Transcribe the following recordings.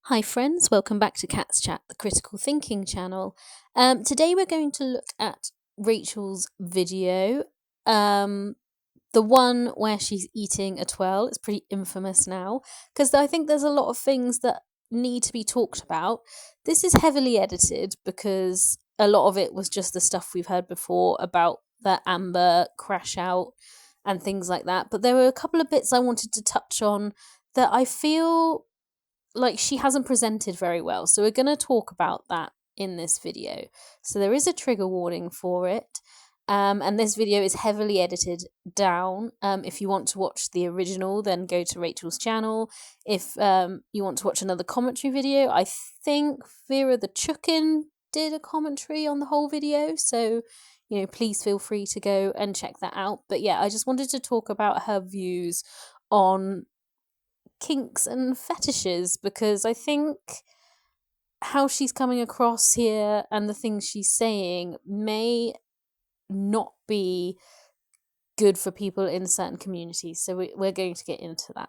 Hi, friends, welcome back to Cat's Chat, the critical thinking channel. Today we're going to look at Rachel's video. Um, the one where she's eating a twirl. It's pretty infamous now because I think there's a lot of things that need to be talked about. This is heavily edited because a lot of it was just the stuff we've heard before about the Amber crash out and things like that. But there were a couple of bits I wanted to touch on that I feel like she hasn't presented very well. So we're going to talk about that in this video. So there is a trigger warning for it. And this video is heavily edited down. If you want to watch the original, then go to Rachel's channel. If you want to watch another commentary video, I think Vera the Chukin did a commentary on the whole video. So, please feel free to go and check that out. But yeah, I just wanted to talk about her views on kinks and fetishes because I think how she's coming across here and the things she's saying may not be good for people in certain communities. So we're going to get into that.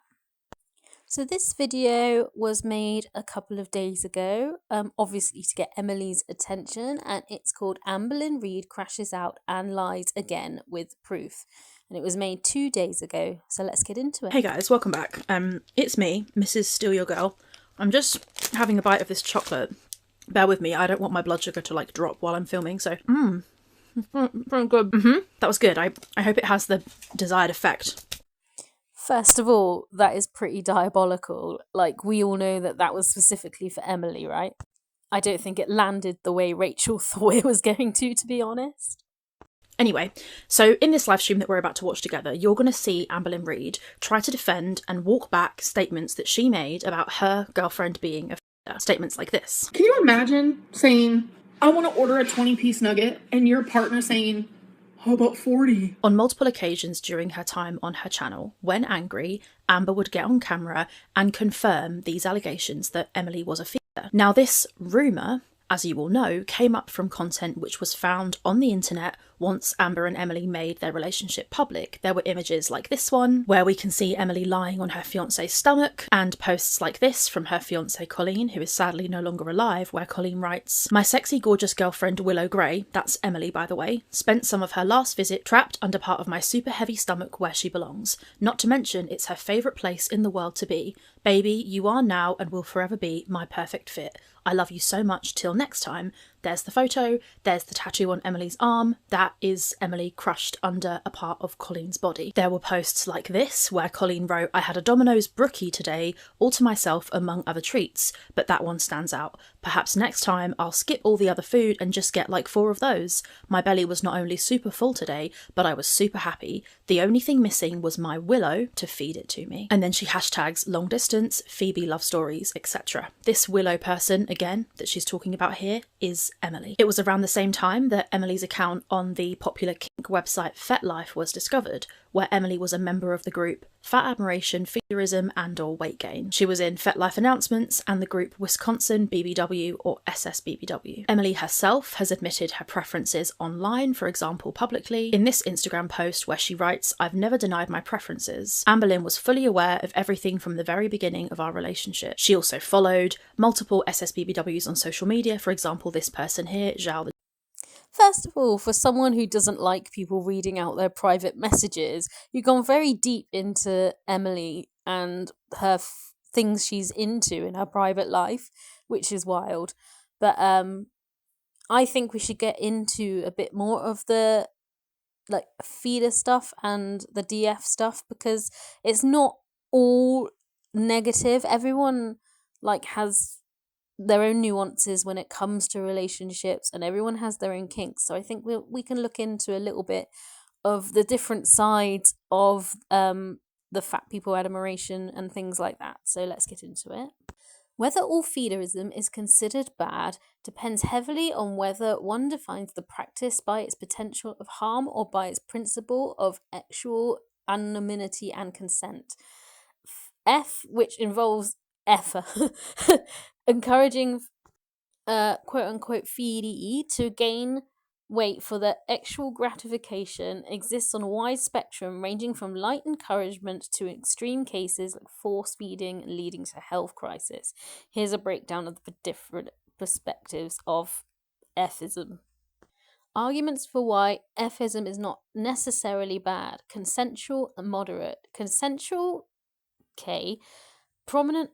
So this video was made a couple of days ago, obviously to get Emily's attention, and it's called Amberlynn Reid Crashes Out and Lies Again with Proof. And it was made 2 days ago, so let's get into it. Hey guys, welcome back. It's me, Mrs. Steal Your Girl. I'm just having a bite of this chocolate. Bear with me, I don't want my blood sugar to drop while I'm filming, so very good. That was good. I hope it has the desired effect. First of all, that is pretty diabolical. Like, we all know that was specifically for Emily, right? I don't think it landed the way Rachel thought it was going to be honest. Anyway, so in this live stream that we're about to watch together, you're going to see Amberlynn Reid try to defend and walk back statements that she made about her girlfriend being a f***er. Statements like this. Can you imagine saying, I want to order a 20-piece nugget, and your partner saying, how about 40? On multiple occasions during her time on her channel, when angry, Amber would get on camera and confirm these allegations that Emily was a f***er. Now this rumour, as you all know, came up from content which was found on the internet once Amber and Emily made their relationship public. There were images like this one, where we can see Emily lying on her fiancé's stomach, and posts like this from her fiancé Colleen, who is sadly no longer alive, where Colleen writes, "My sexy gorgeous girlfriend Willow Grey," that's Emily by the way, "spent some of her last visit trapped under part of my super heavy stomach where she belongs. Not to mention it's her favourite place in the world to be. Baby, you are now and will forever be my perfect fit. I love you so much, till next time." There's the photo, there's the tattoo on Emily's arm, that is Emily crushed under a part of Colleen's body. There were posts like this, where Colleen wrote, "I had a Domino's brookie today, all to myself among other treats, but that one stands out. Perhaps next time I'll skip all the other food and just get like 4 of those. My belly was not only super full today, but I was super happy. The only thing missing was my Willow to feed it to me." And then she hashtags long distance, Phoebe love stories, etc. This Willow person, again, that she's talking about here, is Emily. It was around the same time that Emily's account on the popular kink website FetLife was discovered, where Emily was a member of the group Fat Admiration, Feederism and or Weight Gain. She was in FetLife announcements and the group Wisconsin BBW or SSBBW. Emily herself has admitted her preferences online, for example publicly, in this Instagram post where she writes, "I've never denied my preferences. Amberlynn was fully aware of everything from the very beginning of our relationship." She also followed multiple SSBBWs on social media, for example this person here, Zhao the. First of all, for someone who doesn't like people reading out their private messages, you've gone very deep into Emily and her things she's into in her private life, which is wild. But I think we should get into a bit more of the feeder stuff and the DF stuff, because it's not all negative. Everyone has their own nuances when it comes to relationships, and everyone has their own kinks. So I think we can look into a little bit of the different sides of the fat people admiration and things like that. So let's get into it. Whether all feederism is considered bad depends heavily on whether one defines the practice by its potential of harm or by its principle of actual anonymity and consent. F, which involves effer, encouraging quote unquote feedee to gain wait for the actual gratification exists on a wide spectrum, ranging from light encouragement to extreme cases like force feeding leading to health crisis. Here's a breakdown of the different perspectives of Fism. Arguments for why Fism is not necessarily bad. Consensual and moderate. Consensual, prominents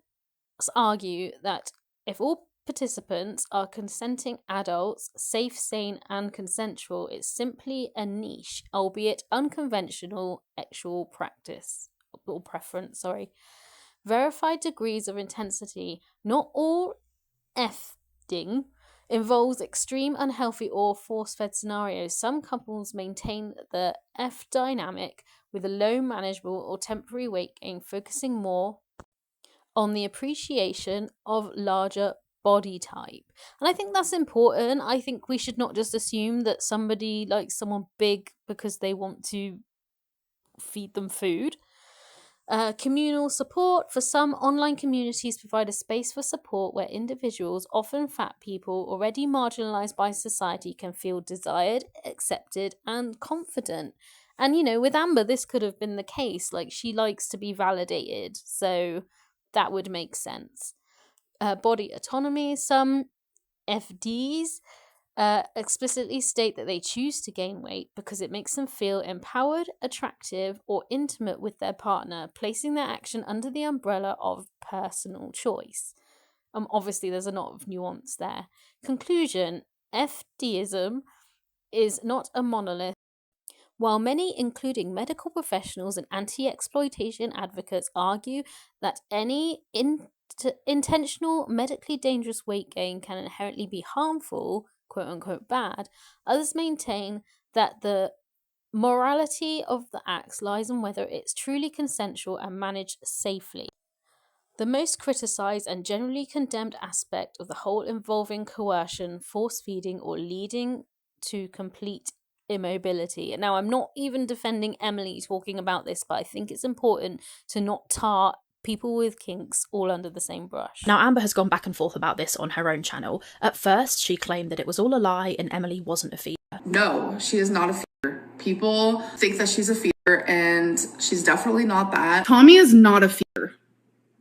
argue that if all participants are consenting adults, safe, sane, and consensual, it's simply a niche, albeit unconventional, sexual practice or preference. Verified degrees of intensity. Not all effing involves extreme unhealthy or force-fed scenarios. Some couples maintain the F dynamic with a low manageable or temporary weight gain, focusing more on the appreciation of larger body type. And I think that's important. I think we should not just assume that somebody likes someone big because they want to feed them food. Communal support. For some, online communities provide a space for support where individuals, often fat people, already marginalized by society, can feel desired, accepted, and confident. And, with Amber, this could have been the case. Like, she likes to be validated, so that would make sense. Body autonomy. Some FDs explicitly state that they choose to gain weight because it makes them feel empowered, attractive, or intimate with their partner, placing their action under the umbrella of personal choice. Obviously, there's a lot of nuance there. Conclusion: FDism is not a monolith. While many, including medical professionals and anti-exploitation advocates, argue that any intentional medically dangerous weight gain can inherently be harmful, quote-unquote bad, others maintain that the morality of the acts lies in whether it's truly consensual and managed safely. The most criticized and generally condemned aspect of the whole involving coercion, force feeding, or leading to complete immobility. Now, I'm not even defending Emily talking about this, but I think it's important to not tar people with kinks all under the same brush. Now, Amber has gone back and forth about this on her own channel. At first, she claimed that it was all a lie and Emily wasn't a feeder. No, she is not a feeder. People think that she's a feeder, and she's definitely not that. Tommy is not a feeder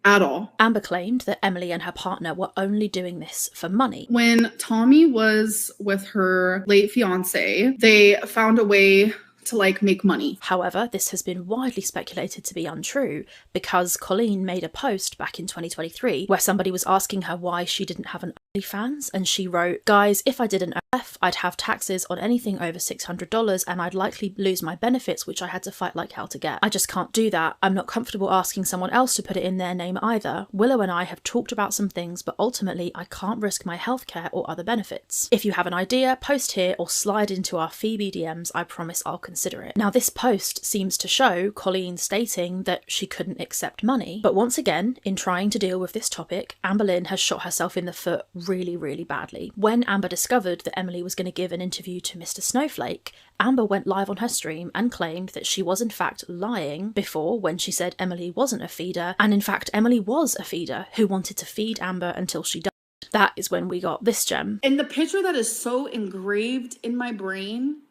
at all. Amber claimed that Emily and her partner were only doing this for money. When Tommy was with her late fiance, they found a way to make money. However, this has been widely speculated to be untrue because Colleen made a post back in 2023 where somebody was asking her why she didn't have an OnlyFans, and she wrote, "Guys, if I did an OF, I'd have taxes on anything over $600 and I'd likely lose my benefits, which I had to fight like hell to get. I just can't do that. I'm not comfortable asking someone else to put it in their name either. Willow and I have talked about some things, but ultimately I can't risk my healthcare or other benefits. If you have an idea, post here or slide into our Phoebe DMs. I promise I'll consider it." Now, this post seems to show Colleen stating that she couldn't accept money. But once again, in trying to deal with this topic, Amber Lynn has shot herself in the foot really, really badly. When Amber discovered that Emily was going to give an interview to Mr. Snowflake, Amber went live on her stream and claimed that she was in fact lying before when she said Emily wasn't a feeder, and in fact Emily was a feeder who wanted to feed Amber until she died. That is when we got this gem. And the picture that is so engraved in my brain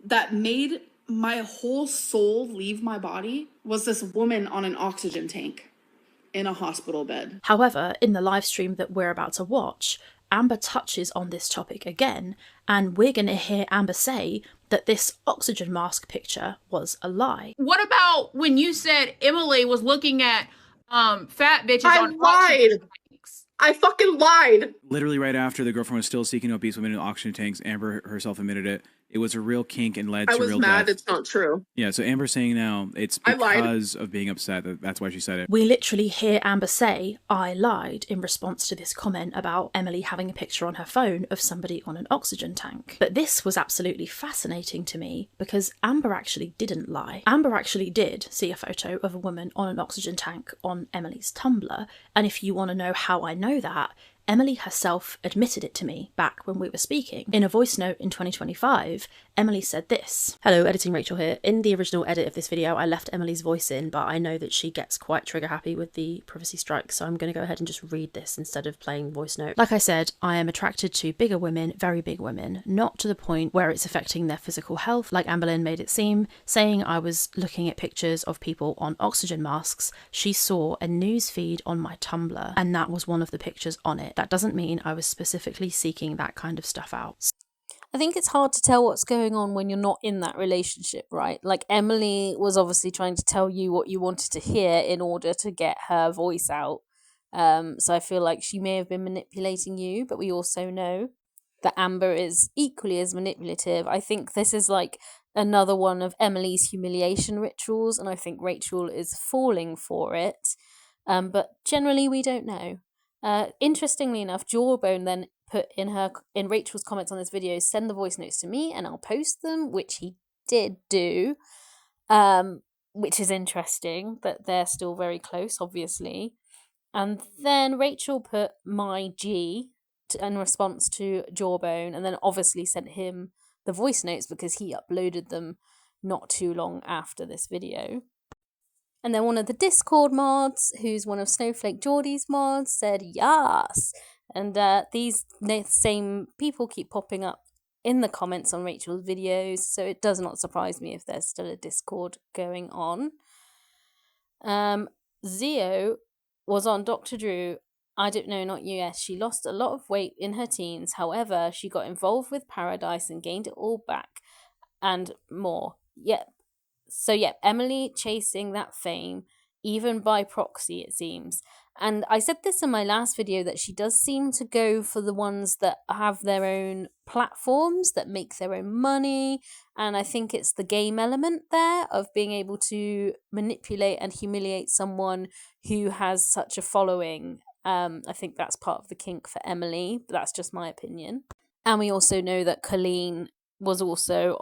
that made my whole soul leave my body was this woman on an oxygen tank in a hospital bed. However, in the live stream that we're about to watch, Amber touches on this topic again, and we're going to hear Amber say that this oxygen mask picture was a lie. What about when you said Emily was looking at fat bitches I on lied. oxygen tanks? I fucking lied. Literally right after the girlfriend was still seeking obese women in oxygen tanks, Amber herself admitted it. It was a real kink and led to real death. It's not true. Yeah, so Amber's saying now it's because of being upset that's why she said it. We literally hear Amber say, "I lied," in response to this comment about Emily having a picture on her phone of somebody on an oxygen tank. But this was absolutely fascinating to me because Amber actually didn't lie. Amber actually did see a photo of a woman on an oxygen tank on Emily's Tumblr, and if you want to know how I know that, Emily herself admitted it to me back when we were speaking. In a voice note in 2025, Emily said this. Hello, Editing Rachel here. In the original edit of this video, I left Emily's voice in, but I know that she gets quite trigger happy with the privacy strike, so I'm going to go ahead and just read this instead of playing voice note. Like I said, I am attracted to bigger women, very big women, not to the point where it's affecting their physical health, like Amberlynn made it seem. Saying I was looking at pictures of people on oxygen masks, she saw a news feed on my Tumblr, and that was one of the pictures on it. That doesn't mean I was specifically seeking that kind of stuff out. I think it's hard to tell what's going on when you're not in that relationship, right? Like, Emily was obviously trying to tell you what you wanted to hear in order to get her voice out. So I feel like she may have been manipulating you, but we also know that Amber is equally as manipulative. I think this is like another one of Emily's humiliation rituals, and I think Rachel is falling for it. But generally, we don't know. Interestingly enough, Jawbone then put in Rachel's comments on this video, send the voice notes to me and I'll post them, which he did do, which is interesting that they're still very close, obviously. And then Rachel put my G in response to Jawbone, and then obviously sent him the voice notes because he uploaded them not too long after this video. And then one of the Discord mods, who's one of Snowflake Geordie's mods, said yes. And these same people keep popping up in the comments on Rachel's videos, so it does not surprise me if there's still a Discord going on. Zio was on Dr. Drew. I don't know, not US. She lost a lot of weight in her teens. However, she got involved with Paradise and gained it all back and more. Yep. So, yeah, Emily chasing that fame, even by proxy, it seems. And I said this in my last video that she does seem to go for the ones that have their own platforms, that make their own money. And I think it's the game element there of being able to manipulate and humiliate someone who has such a following. I think that's part of the kink for Emily, but that's just my opinion. And we also know that Colleen was also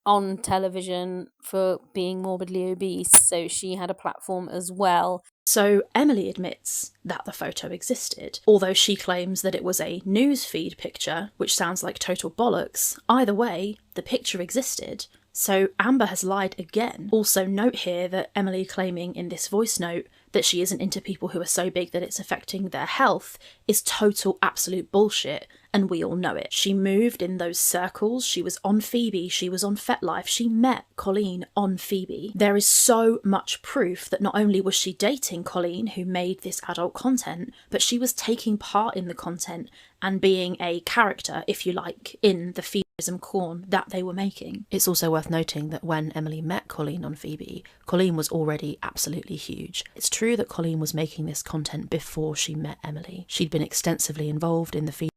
on television for being morbidly obese, so she had a platform as well. So Emily admits that the photo existed, although she claims that it was a newsfeed picture, which sounds like total bollocks. Either way, the picture existed. So Amber has lied again. Also note here that Emily claiming in this voice note that she isn't into people who are so big that it's affecting their health is total absolute bullshit, and we all know it. She moved in those circles, she was on Phoebe, she was on FetLife, she met Colleen on Phoebe. There is so much proof that not only was she dating Colleen, who made this adult content, but she was taking part in the content and being a character, if you like, in the Phoebism corn that they were making. It's also worth noting that when Emily met Colleen on Phoebe, Colleen was already absolutely huge. It's true that Colleen was making this content before she met Emily. She'd been extensively involved in the Phoebism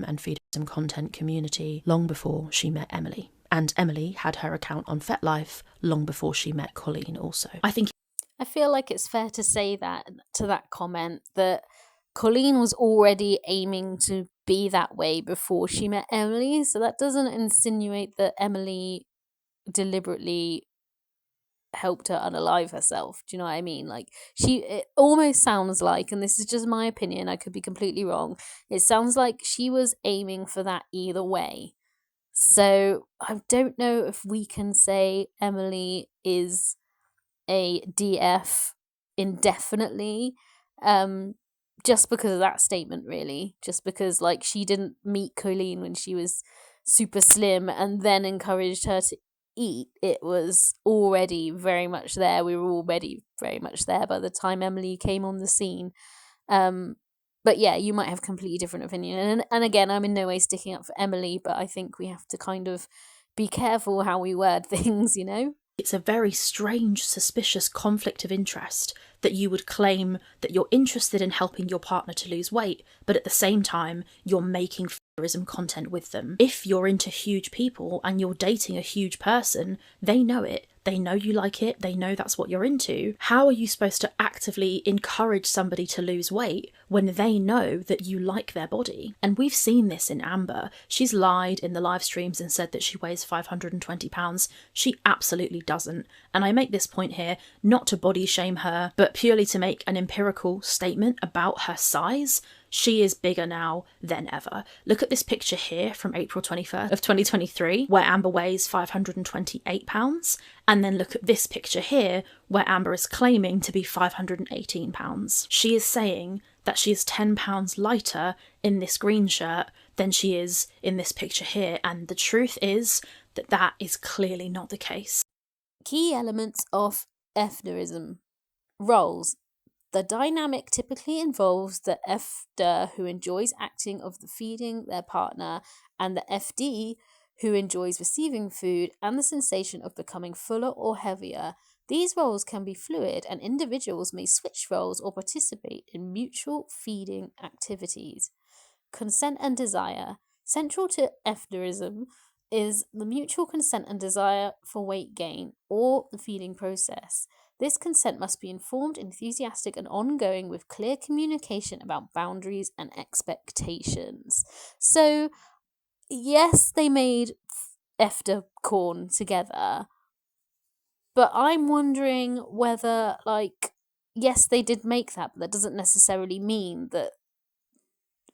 and Phoebism content community long before she met Emily. And Emily had her account on FetLife long before she met Colleen also. I feel like it's fair to say that to that comment that Colleen was already aiming to be that way before she met Emily, so that doesn't insinuate that Emily deliberately helped her unalive herself. Do you know what I mean? Like, it almost sounds like, and this is just my opinion, I could be completely wrong, it sounds like she was aiming for that either way. So I don't know if we can say Emily is a DF indefinitely, just because of that statement, really. Just because, like, she didn't meet Colleen when she was super slim and then encouraged her to eat. It was already very much there. We were already very much there by the time Emily came on the scene. But yeah, you might have a completely different opinion. And again, I'm in no way sticking up for Emily, but I think we have to kind of be careful how we word things, you know? It's a very strange, suspicious conflict of interest that you would claim that you're interested in helping your partner to lose weight, but at the same time, you're making fairism content with them. If you're into huge people and you're dating a huge person, they know it. They know you like it. They know that's what you're into. How are you supposed to actively encourage somebody to lose weight when they know that you like their body? And we've seen this in Amber. She's lied in the live streams and said that she weighs 520 pounds. She absolutely doesn't. And I make this point here not to body shame her, but purely to make an empirical statement about her size. She is bigger now than ever. Look at this picture here from April 21st of 2023, where Amber weighs 528 pounds. And then look at this picture here, where Amber is claiming to be 518 pounds. She is saying that she is 10 pounds lighter in this green shirt than she is in this picture here. And the truth is that that is clearly not the case. Key elements of FDerism. Roles. The dynamic typically involves the FDer who enjoys acting of the feeding their partner and the FD who enjoys receiving food and the sensation of becoming fuller or heavier. These roles can be fluid and individuals may switch roles or participate in mutual feeding activities. Consent and desire. Central to FDerism is the mutual consent and desire for weight gain or the feeding process. This consent must be informed, enthusiastic, and ongoing with clear communication about boundaries and expectations. So, yes, they made FDer corn together, but I'm wondering whether, yes, they did make that, but that doesn't necessarily mean that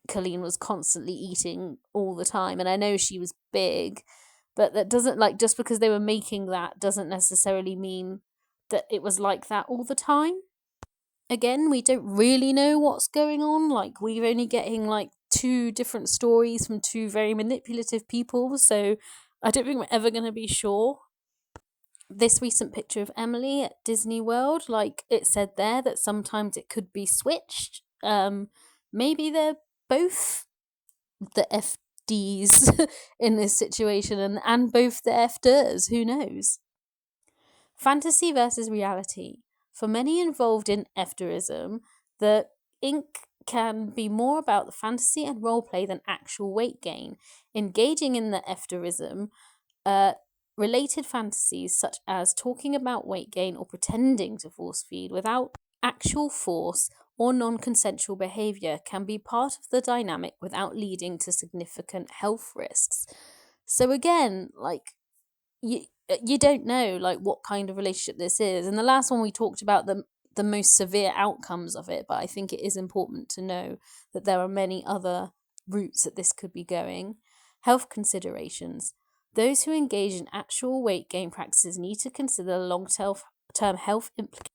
Colleen was constantly eating all the time. And I know she was big, but that doesn't, just because they were making that doesn't necessarily mean that it was like that all the time. Again, we don't really know what's going on. We're only getting two different stories from two very manipulative people, so I don't think we're ever going to be sure. This recent picture of Emily at Disney World, it said there that sometimes it could be switched. Maybe they're both the FDs in this situation and both the FDers, who knows? Fantasy versus reality. For many involved in FDerism, the ink can be more about the fantasy and roleplay than actual weight gain. Engaging in the FDerism, related fantasies such as talking about weight gain or pretending to force feed without actual force or non-consensual behaviour can be part of the dynamic without leading to significant health risks. So again, you don't know what kind of relationship this is. And the last one we talked about the most severe outcomes of it, but I think it is important to know that there are many other routes that this could be going. Health considerations. Those who engage in actual weight gain practices need to consider long-term health implications.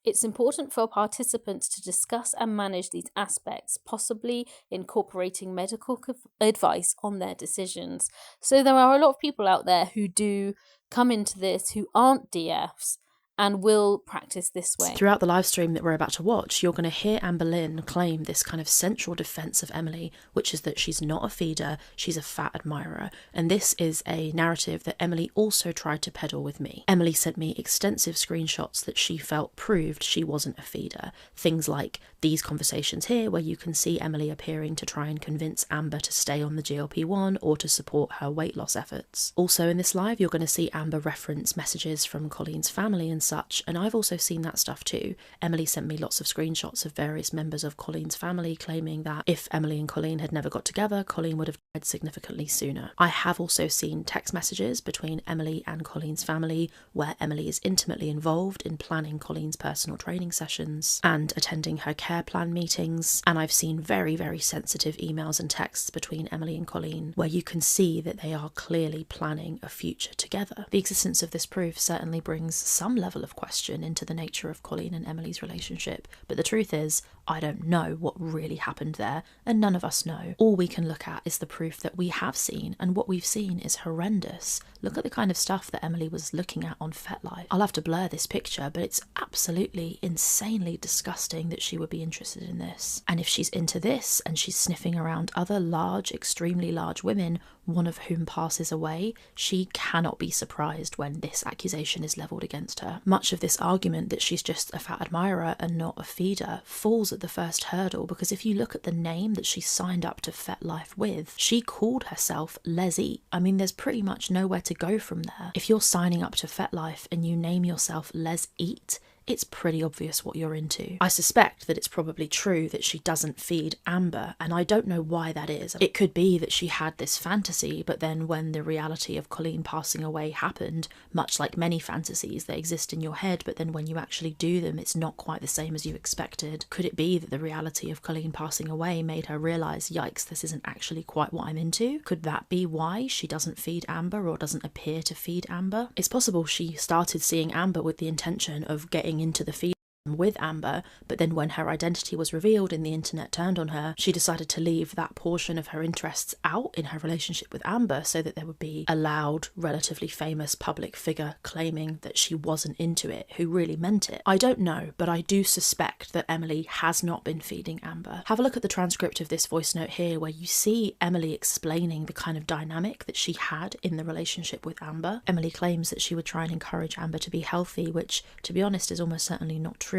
It's important for participants to discuss and manage these aspects, possibly incorporating medical advice on their decisions. So there are a lot of people out there who do come into this who aren't DFs and will practice this way. Throughout the live stream that we're about to watch, you're going to hear Amber Lynn claim this kind of central defence of Emily, which is that she's not a feeder, she's a fat admirer. And this is a narrative that Emily also tried to peddle with me. Emily sent me extensive screenshots that she felt proved she wasn't a feeder. Things like these conversations here, where you can see Emily appearing to try and convince Amber to stay on the GLP-1 or to support her weight loss efforts. Also in this live, you're going to see Amber reference messages from Colleen's family and such, and I've also seen that stuff too. Emily sent me lots of screenshots of various members of Colleen's family claiming that if Emily and Colleen had never got together, Colleen would have died significantly sooner. I have also seen text messages between Emily and Colleen's family where Emily is intimately involved in planning Colleen's personal training sessions and attending her care plan meetings, and I've seen very, very sensitive emails and texts between Emily and Colleen where you can see that they are clearly planning a future together. The existence of this proof certainly brings some level of question into the nature of Colleen and Emily's relationship, but the truth is, I don't know what really happened there, and none of us know. All we can look at is the proof that we have seen, and what we've seen is horrendous. Look at the kind of stuff that Emily was looking at on FetLife. I'll have to blur this picture, but it's absolutely insanely disgusting that she would be interested in this. And if she's into this, and she's sniffing around other large, extremely large women, one of whom passes away, she cannot be surprised when this accusation is levelled against her. Much of this argument that she's just a fat admirer and not a feeder falls at the first hurdle, because if you look at the name that she signed up to FetLife with, she called herself Les Eat. I mean, there's pretty much nowhere to go from there. If you're signing up to FetLife and you name yourself Les Eat, it's pretty obvious what you're into. I suspect that it's probably true that she doesn't feed Amber, and I don't know why that is. It could be that she had this fantasy, but then when the reality of Colleen passing away happened, much like many fantasies, they exist in your head, but then when you actually do them, it's not quite the same as you expected. Could it be that the reality of Colleen passing away made her realise, yikes, this isn't actually quite what I'm into? Could that be why she doesn't feed Amber or doesn't appear to feed Amber? It's possible she started seeing Amber with the intention of getting into the feed with Amber, but then when her identity was revealed and the internet turned on her, she decided to leave that portion of her interests out in her relationship with Amber so that there would be a loud, relatively famous public figure claiming that she wasn't into it, who really meant it. I don't know, but I do suspect that Emily has not been feeding Amber. Have a look at the transcript of this voice note here where you see Emily explaining the kind of dynamic that she had in the relationship with Amber. Emily claims that she would try and encourage Amber to be healthy, which, to be honest, is almost certainly not true.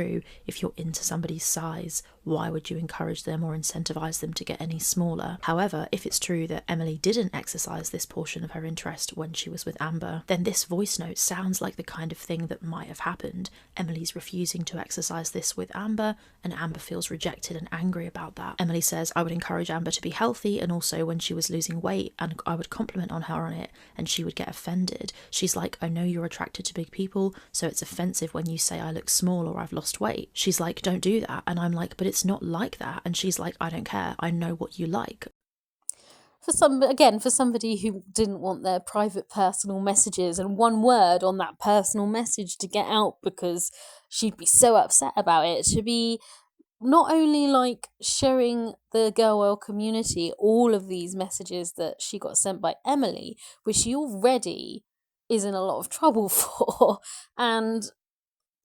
If you're into somebody's size, why would you encourage them or incentivize them to get any smaller? However, if it's true that Emily didn't exercise this portion of her interest when she was with Amber, then this voice note sounds like the kind of thing that might have happened. Emily's refusing to exercise this with Amber, and Amber feels rejected and angry about that. Emily says, I would encourage Amber to be healthy, and also when she was losing weight, and I would compliment on her on it, and she would get offended. She's like, I know you're attracted to big people, so it's offensive when you say I look small or I've lost weight. She's like, don't do that. And I'm like, but it's not like that. And she's like, I don't care. I know what you like. For somebody who didn't want their private personal messages and one word on that personal message to get out because she'd be so upset about it, to be not only like showing the girl world community all of these messages that she got sent by Emily, which she already is in a lot of trouble for, and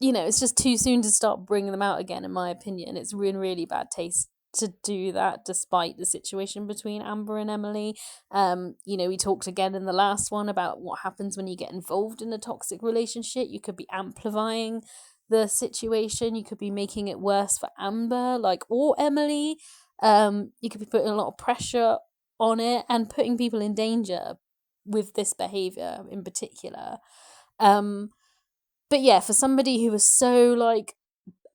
it's just too soon to start bringing them out again, in my opinion. It's in really bad taste to do that, despite the situation between Amber and Emily. We talked again in the last one about what happens when you get involved in a toxic relationship. You could be amplifying the situation. You could be making it worse for Amber, or Emily. You could be putting a lot of pressure on it and putting people in danger with this behavior in particular. But yeah, for somebody who was so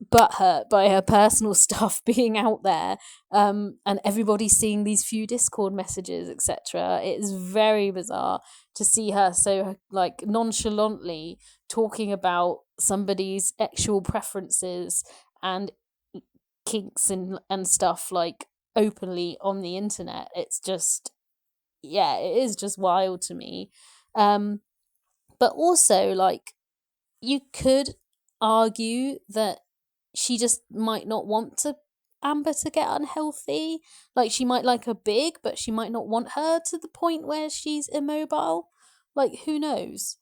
butthurt by her personal stuff being out there, and everybody seeing these few Discord messages, etc., it is very bizarre to see her so nonchalantly talking about somebody's sexual preferences and kinks and stuff openly on the internet. It's just, yeah, it is just wild to me. But also you could argue that she just might not want Amber to get unhealthy. She might like her big, but she might not want her to the point where she's immobile. Who knows?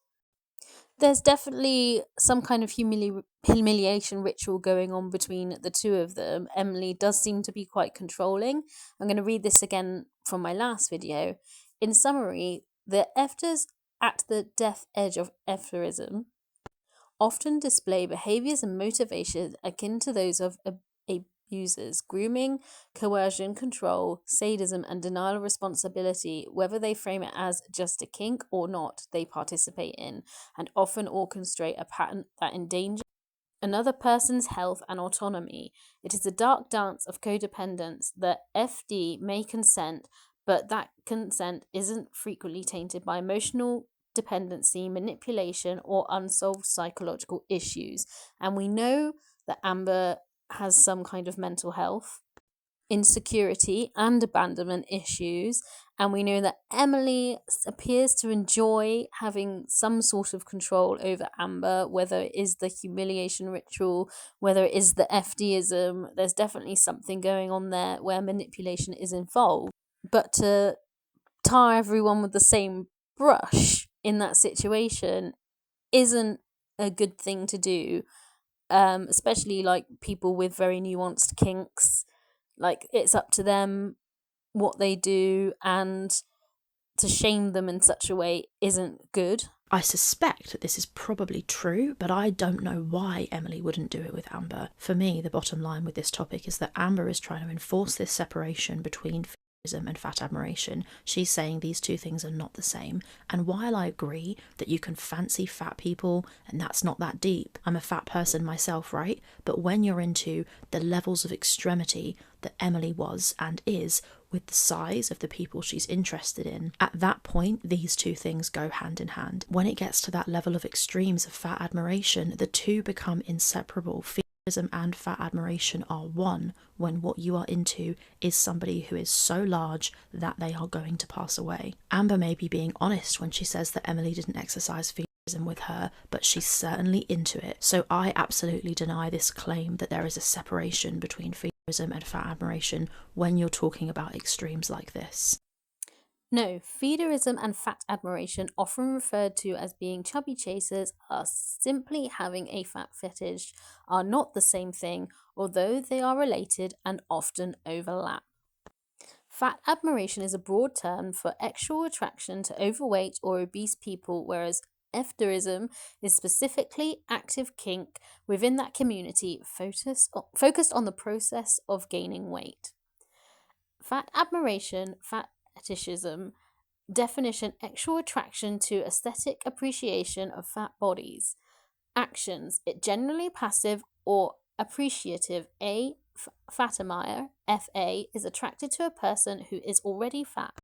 There's definitely some kind of humiliation ritual going on between the two of them. Emily does seem to be quite controlling. I'm going to read this again from my last video. In summary, the Efters at the death edge of Efterism often display behaviors and motivations akin to those of abusers: grooming, coercion, control, sadism, and denial of responsibility. Whether they frame it as just a kink or not, they participate in and often orchestrate a pattern that endangers another person's health and autonomy. It is a dark dance of codependence. The FD may consent, but that consent isn't frequently tainted by emotional dependency, manipulation, or unsolved psychological issues. And we know that Amber has some kind of mental health, insecurity, and abandonment issues. And we know that Emily appears to enjoy having some sort of control over Amber, whether it is the humiliation ritual, whether it is the FDism. There's definitely something going on there where manipulation is involved. But to tar everyone with the same brush in that situation isn't a good thing to do, especially people with very nuanced kinks. It's up to them what they do, and to shame them in such a way isn't good. I suspect that this is probably true, but I don't know why Emily wouldn't do it with Amber. For me, the bottom line with this topic is that Amber is trying to enforce this separation between and fat admiration. She's saying these two things are not the same. And while I agree that you can fancy fat people and that's not that deep, I'm a fat person myself, right? But when you're into the levels of extremity that Emily was and is with the size of the people she's interested in, at that point these two things go hand in hand. When it gets to that level of extremes of fat admiration, the two become inseparable. And fat admiration are one when what you are into is somebody who is so large that they are going to pass away. Amber may be being honest when she says that Emily didn't exercise fetishism with her, but she's certainly into it. So I absolutely deny this claim that there is a separation between fetishism and fat admiration when you're talking about extremes like this. No, feederism and fat admiration, often referred to as being chubby chasers, are simply having a fat fetish, are not the same thing, although they are related and often overlap. Fat admiration is a broad term for sexual attraction to overweight or obese people, whereas efterism is specifically active kink within that community focused on the process of gaining weight. Fat admiration, fat fetishism, definition: sexual attraction to aesthetic appreciation of fat bodies. Actions: it generally passive or appreciative. A fatamier, FA, is attracted to a person who is already fat.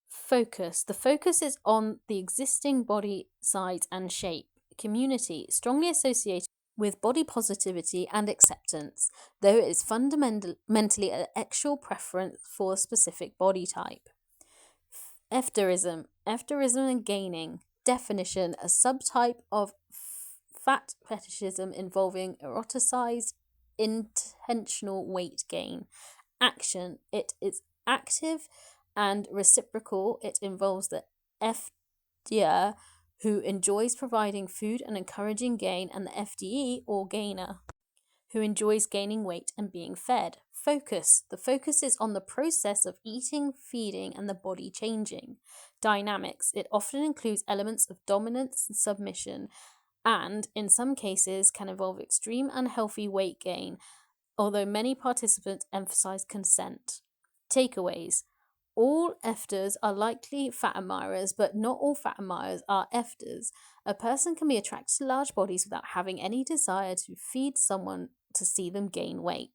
Focus: the focus is on the existing body size and shape. Community: strongly associated with body positivity and acceptance, though it is fundamentally an sexual preference for a specific body type. Efterism and gaining. Definition: a subtype of fat fetishism involving eroticized intentional weight gain. Action: it is active and reciprocal. It involves the FDer, who enjoys providing food and encouraging gain, and the FDE, or gainer, who enjoys gaining weight and being fed. Focus: the focus is on the process of eating, feeding, and the body changing. Dynamics: it often includes elements of dominance and submission, and in some cases can involve extreme unhealthy weight gain, although many participants emphasize consent. Takeaways: all efters are likely fat admirers, but not all fat admirers are efters. A person can be attracted to large bodies without having any desire to feed someone to see them gain weight.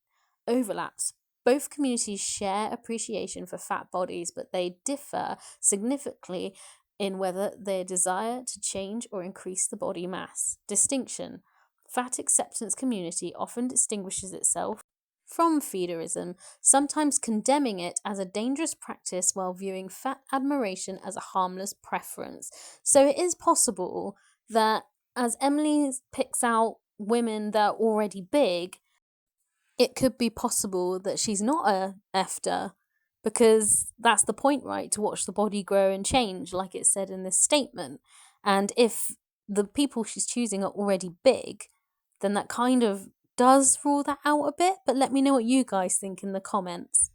Overlaps: both communities share appreciation for fat bodies, but they differ significantly in whether they desire to change or increase the body mass. Distinction: fat acceptance community often distinguishes itself from feederism, sometimes condemning it as a dangerous practice while viewing fat admiration as a harmless preference. So it is possible that as Emily picks out women that are already big, it could be possible that she's not a efter, because that's the point, right? To watch the body grow and change, like it said in this statement. And if the people she's choosing are already big, then that kind of does rule that out a bit. But let me know what you guys think in the comments.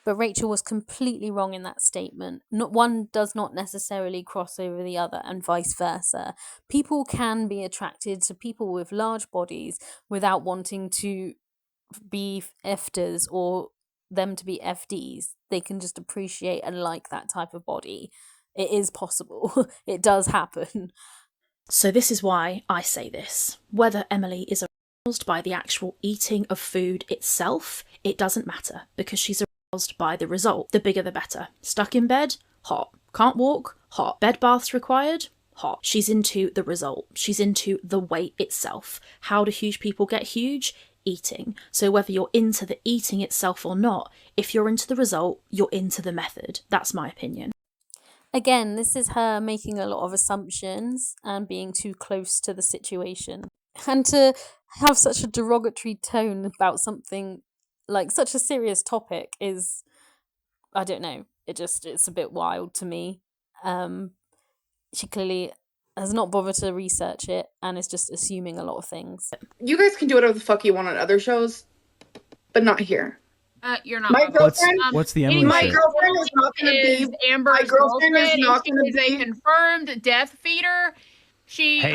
But Rachel was completely wrong in that statement. One does not necessarily cross over the other, and vice versa. People can be attracted to people with large bodies without wanting to be efters or them to be FDs. They can just appreciate and like that type of body. It is possible. It does happen. So this is why I say this. Whether Emily is aroused by the actual eating of food itself, it doesn't matter, because she's aroused by the result. The bigger the better. Stuck in bed? Hot. Can't walk? Hot. Bed baths required? Hot. She's into the result. She's into the weight itself. How do huge people get huge? Eating. So whether you're into the eating itself or not, if you're into the result, you're into the method. That's my opinion. Again, this is her making a lot of assumptions and being too close to the situation. And to have such a derogatory tone about something like such a serious topic is, I don't know, it's a bit wild to me. She clearly has not bothered to research it and is just assuming a lot of things. You guys can do whatever the fuck you want on other shows, but not here. You're not. My girlfriend. What's the Emily My show? girlfriend is not going to be. Amber's My girlfriend is not She going to is a be. confirmed death feeder.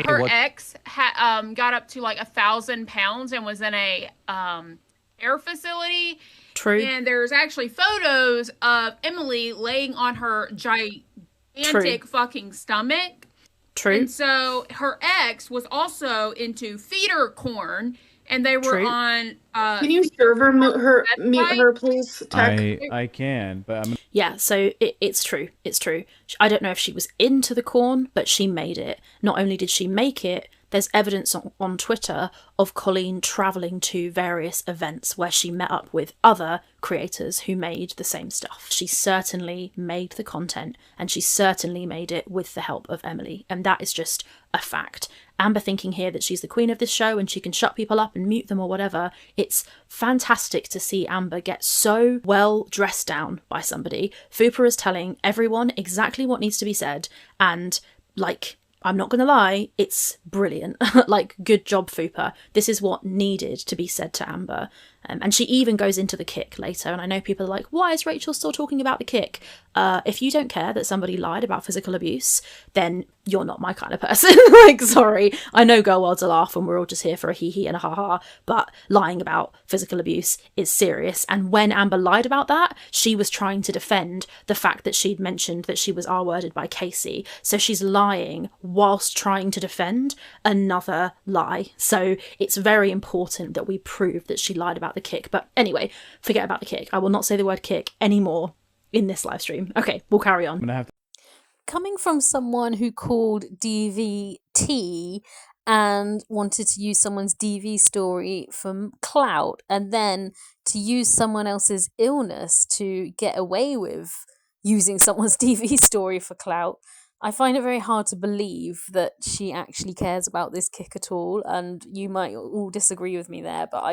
Her ex got up to like 1,000 pounds and was in a air facility. True. And there's actually photos of Emily laying on her gigantic fucking stomach. True. And so her ex was also into feeder corn, and they were on. Can you server mute her, please? Tech? I can, but I'm. Yeah, so it's true. It's true. I don't know if she was into the corn, but she made it. Not only did she make it, there's evidence on Twitter of Colleen travelling to various events where she met up with other creators who made the same stuff. She certainly made the content, and she certainly made it with the help of Emily, and that is just a fact. Amber thinking here that she's the queen of this show and she can shut people up and mute them or whatever. It's fantastic to see Amber get so well dressed down by somebody. Fupa is telling everyone exactly what needs to be said, and like, I'm not going to lie, it's brilliant. Like, good job, Fupa. This is what needed to be said to Amber. And she even goes into the kick later. And I know people are like, why is Rachel still talking about the kick? If you don't care that somebody lied about physical abuse, then you're not my kind of person. Like, sorry. I know girl world's a laugh and we're all just here for a hee-hee and a ha-ha, but lying about physical abuse is serious. And when Amber lied about that, she was trying to defend the fact that she'd mentioned that she was R-worded by Casey. So she's lying whilst trying to defend another lie. So it's very important that we prove that she lied about the kick. But anyway, forget about the kick. I will not say the word kick anymore in this live stream. Okay, we'll carry on. I'm gonna have to. Coming from someone who called DVT and wanted to use someone's DV story for clout, and then to use someone else's illness to get away with using someone's DV story for clout, I find it very hard to believe that she actually cares about this kick at all. And you might all disagree with me there, but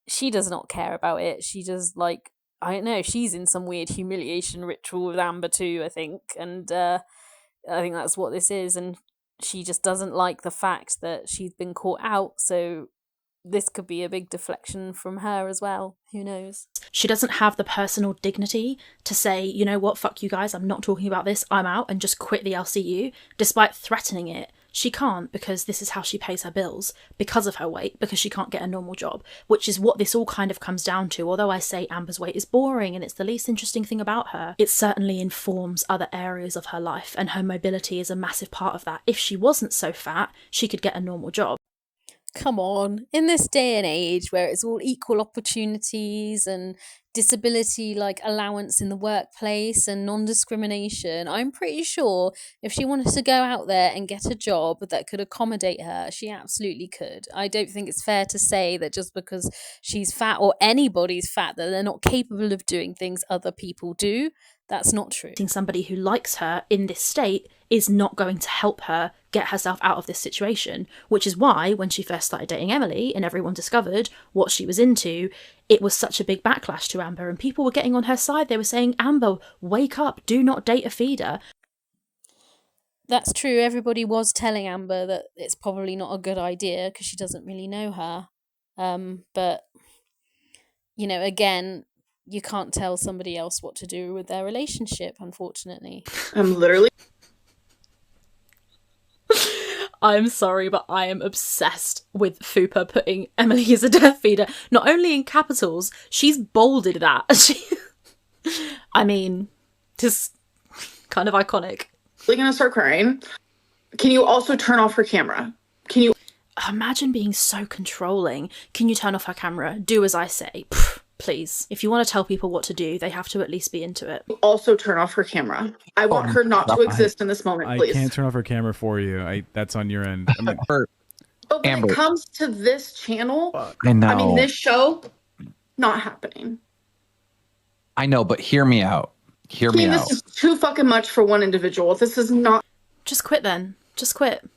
she does not care about it. She does, like, I don't know, she's in some weird humiliation ritual with Amber too, I think. And I think that's what this is. And she just doesn't like the fact that she's been caught out. So this could be a big deflection from her as well. Who knows? She doesn't have the personal dignity to say, you know what, fuck you guys, I'm not talking about this, I'm out, and just quit the LCU, despite threatening it. She can't, because this is how she pays her bills, because of her weight, because she can't get a normal job, which is what this all kind of comes down to. Although I say Amber's weight is boring and it's the least interesting thing about her, it certainly informs other areas of her life, and her mobility is a massive part of that. If she wasn't so fat, she could get a normal job. Come on, in this day and age where it's all equal opportunities and disability like allowance in the workplace and non-discrimination, I'm pretty sure if she wanted to go out there and get a job that could accommodate her, she absolutely could. I don't think it's fair to say that just because she's fat, or anybody's fat, that they're not capable of doing things other people do. That's not true. Somebody who likes her in this state is not going to help her get herself out of this situation, which is why when she first started dating Emily and everyone discovered what she was into, it was such a big backlash to Amber, and people were getting on her side. They were saying, Amber, wake up, do not date a feeder. That's true. Everybody was telling Amber that it's probably not a good idea because she doesn't really know her. But, you know, again, you can't tell somebody else what to do with their relationship, unfortunately. I'm literally... I'm sorry, but I am obsessed with Fupa putting Emily as a death feeder. Not only in capitals, she's bolded that. I mean, just kind of iconic. I'm gonna start crying. Can you also turn off her camera? Can you... Imagine being so controlling. Can you turn off her camera? Do as I say. Pfft. Please. If you want to tell people what to do, they have to at least be into it. Also turn off her camera. I want her not to exist in this moment, please. I can't turn off her camera for you. That's on your end. But when Amber, it comes to this channel, I know. I mean, this show, not happening. I know, but hear me out. Hear me out. This is too fucking much for one individual. This is not... Just quit then. Just quit.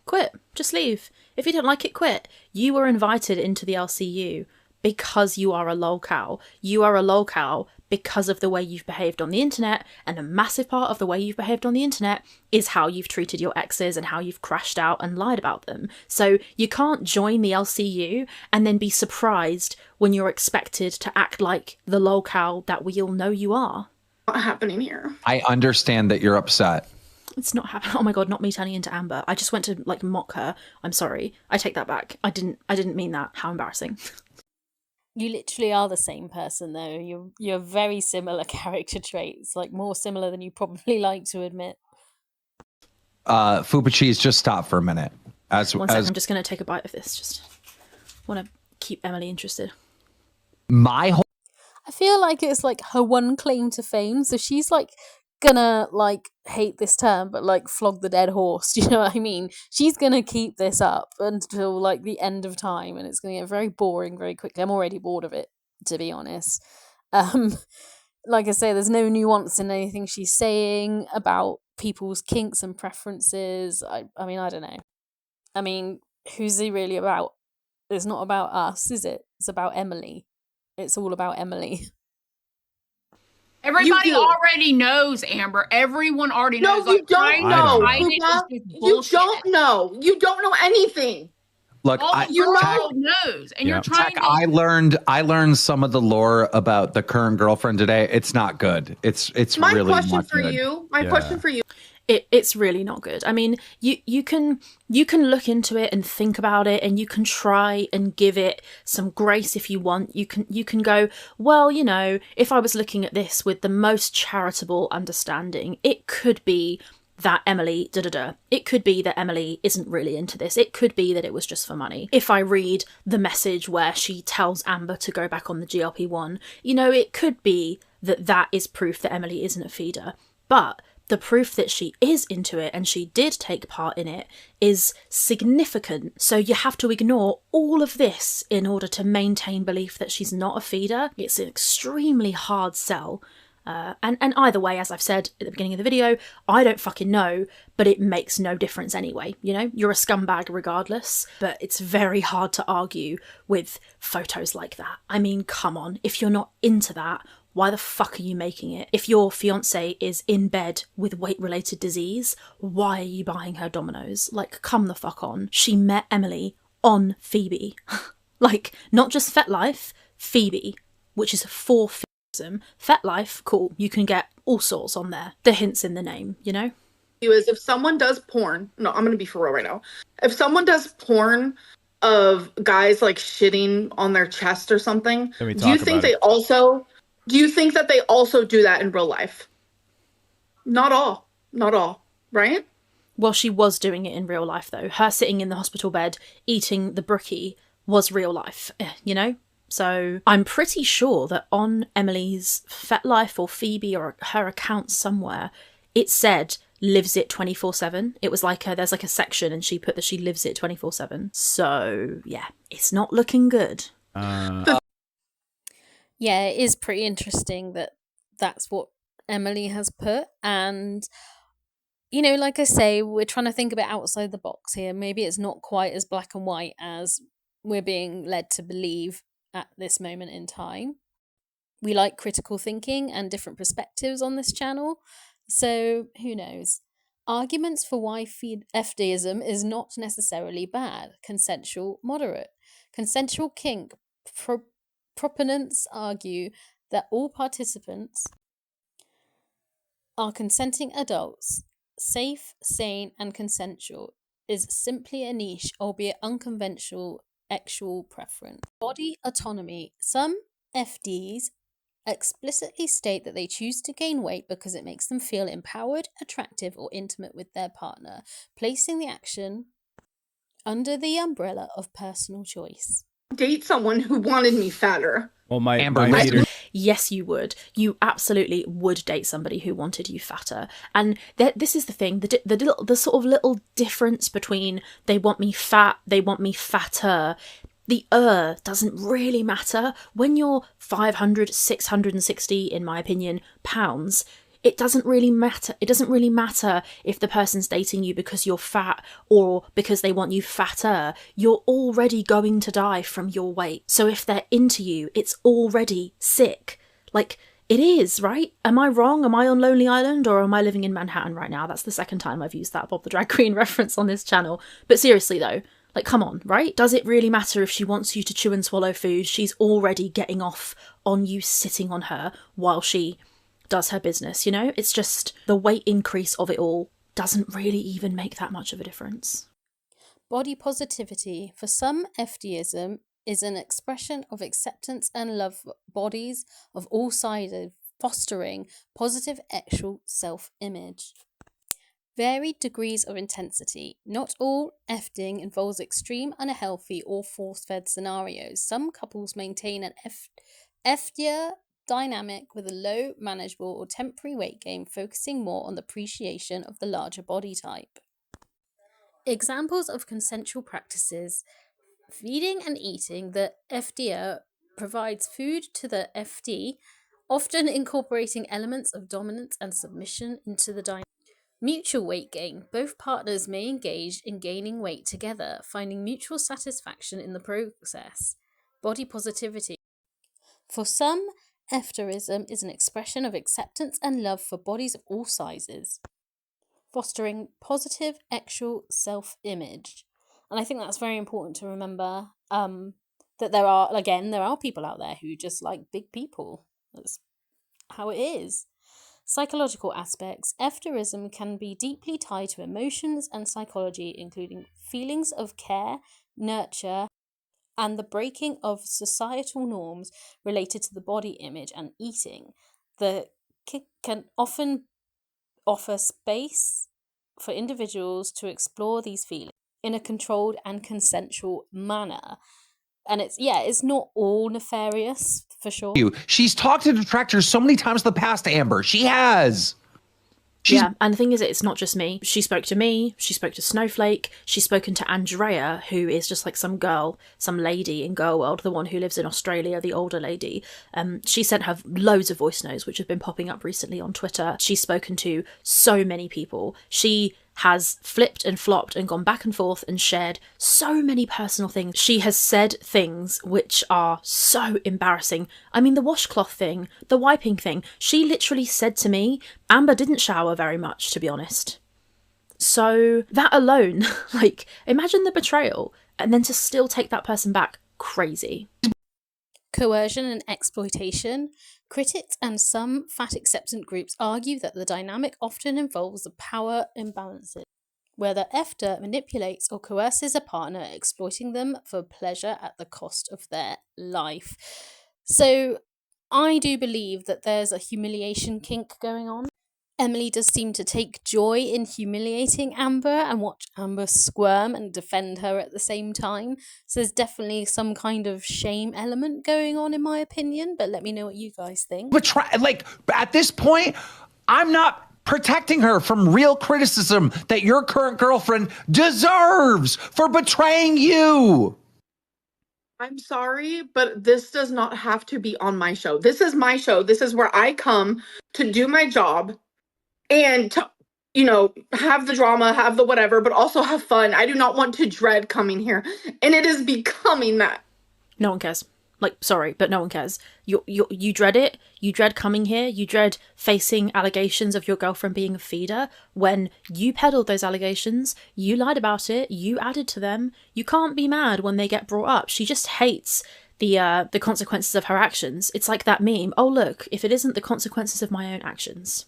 Quit. Just leave. If you don't like it, quit. You were invited into the LCU because you are a lolcow. You are a lolcow because of the way you've behaved on the internet, and a massive part of the way you've behaved on the internet is how you've treated your exes and how you've crashed out and lied about them. So you can't join the LCU and then be surprised when you're expected to act like the lolcow that we all know you are. Not happening here. I understand that you're upset. It's not happening. Oh my god, not me turning into Amber. I just went to like mock her. I'm sorry. I take that back. I didn't mean that. How embarrassing. You literally are the same person, though. You're very similar character traits, like more similar than you probably like to admit. Fupa Cheese, just stop for a minute. One second, I'm just going to take a bite of this. Just want to keep Emily interested. My whole I feel like it's like her one claim to fame, so she's like gonna like hate this term, but like flog the dead horse. Do you know what I mean? She's gonna keep this up until like the end of time, and it's gonna get very boring very quickly. I'm already bored of it, to be honest. Like I say, there's no nuance in anything she's saying about people's kinks and preferences. I mean, I don't know. I mean, who's he really about? It's not about us, is it? It's about Emily. It's all about Emily. Everybody already knows, Amber. Everyone already knows. No, you don't know. You don't know. You don't know anything. Look, world knows, and you're trying. I learned some of the lore about the current girlfriend today. It's not good. It's really not good. My question for you. It's really not good. I mean, you can look into it and think about it, and you can try and give it some grace if you want. You can go, well, you know, if I was looking at this with the most charitable understanding, it could be that Emily It could be that Emily isn't really into this. It could be that it was just for money. If I read the message where she tells Amber to go back on the GLP-1, you know, it could be that is proof that Emily isn't a feeder. But the proof that she is into it and she did take part in it is significant. So you have to ignore all of this in order to maintain belief that she's not a feeder. It's an extremely hard sell. And either way, as I've said at the beginning of the video, I don't fucking know, but it makes no difference anyway. You know, you're a scumbag regardless, but it's very hard to argue with photos like that. I mean, come on, if you're not into that, why the fuck are you making it? If your fiance is in bed with weight-related disease, why are you buying her Dominoes? Like, come the fuck on. She met Emily on Phoebe. Like, not just FetLife, Phoebe, which is for FetLife, cool. You can get all sorts on there. The hint's in the name, you know? Is if someone does porn, no, I'm going to be for real right now. If someone does porn of guys like shitting on their chest or something, do you think that they also do that in real life? Not all, right? Well, she was doing it in real life though. Her sitting in the hospital bed eating the brookie was real life, you know? So I'm pretty sure that on Emily's FetLife or Phoebe or her account somewhere, it said lives it 24/7. It was like there's like a section and she put that she lives it 24/7. So yeah, it's not looking good. Yeah, it is pretty interesting that that's what Emily has put. And, you know, like I say, we're trying to think a bit outside the box here. Maybe it's not quite as black and white as we're being led to believe at this moment in time. We like critical thinking and different perspectives on this channel, so who knows? Arguments for why FDism is not necessarily bad. Consensual moderate. Consensual kink proponents argue that all participants are consenting adults. Safe, sane, and consensual is simply a niche, albeit unconventional, sexual preference. Body autonomy. Some FDs explicitly state that they choose to gain weight because it makes them feel empowered, attractive, or intimate with their partner, placing the action under the umbrella of personal choice. Date someone who wanted me fatter. Well, Amber, yes, you would. You absolutely would date somebody who wanted you fatter. And this is the thing, the sort of little difference between they want me fat, they want me fatter. The doesn't really matter. When you're 500, 660, in my opinion, pounds, it doesn't really matter. It doesn't really matter if the person's dating you because you're fat or because they want you fatter. You're already going to die from your weight. So if they're into you, it's already sick. Like, it is, right? Am I wrong? Am I on Lonely Island or am I living in Manhattan right now? That's the second time I've used that Bob the Drag Queen reference on this channel. But seriously though, like, come on, right? Does it really matter if she wants you to chew and swallow food? She's already getting off on you sitting on her while she does her business, you know? It's just the weight increase of it all doesn't really even make that much of a difference. Body positivity. For some, FDism is an expression of acceptance and love for bodies of all sizes, fostering positive actual self-image. Varied degrees of intensity. Not all FDing involves extreme, unhealthy, or force-fed scenarios. Some couples maintain an FDer dynamic with a low, manageable, or temporary weight gain, focusing more on the appreciation of the larger body type. Examples of consensual practices. Feeding and eating. The FDer provides food to the FD, often incorporating elements of dominance and submission into the dynamic. Mutual weight gain. Both partners may engage in gaining weight together, finding mutual satisfaction in the process. Body positivity. For some, FDerism is an expression of acceptance and love for bodies of all sizes, fostering positive actual self-image. And I think that's very important to remember, that there are people out there who just like big people. That's how it is. Psychological aspects. FDerism can be deeply tied to emotions and psychology, including feelings of care, nurture, and the breaking of societal norms related to the body image and eating. The kick can often offer space for individuals to explore these feelings in a controlled and consensual manner. And it's not all nefarious, for sure. She's talked to detractors so many times in the past, Amber. She has. Yeah, and the thing is, it's not just me. She spoke to me, she spoke to Snowflake, she's spoken to Andrea, who is just like some lady in Girl World, the one who lives in Australia, the older lady. She sent her loads of voice notes, which have been popping up recently on Twitter. She's spoken to so many people. She has flipped and flopped and gone back and forth and shared so many personal things. She has said things which are so embarrassing. I mean, the washcloth thing, the wiping thing. She literally said to me, Amber didn't shower very much, to be honest. So that alone, like, imagine the betrayal, and then to still take that person back, crazy. Coercion and exploitation. Critics and some fat acceptance groups argue that the dynamic often involves the power imbalances, where the FDer manipulates or coerces a partner, exploiting them for pleasure at the cost of their life. So I do believe that there's a humiliation kink going on. Emily does seem to take joy in humiliating Amber and watch Amber squirm and defend her at the same time. So there's definitely some kind of shame element going on, in my opinion. But let me know what you guys think. But at this point, I'm not protecting her from real criticism that your current girlfriend deserves for betraying you. I'm sorry, but this does not have to be on my show. This is my show. This is where I come to do my job and to, have the drama, have the whatever, but also have fun. I do not want to dread coming here. And it is becoming that. No one cares. Like, sorry, but no one cares. You dread it. You dread coming here. You dread facing allegations of your girlfriend being a feeder. When you peddled those allegations, you lied about it. You added to them. You can't be mad when they get brought up. She just hates the consequences of her actions. It's like that meme. Oh, look, if it isn't the consequences of my own actions.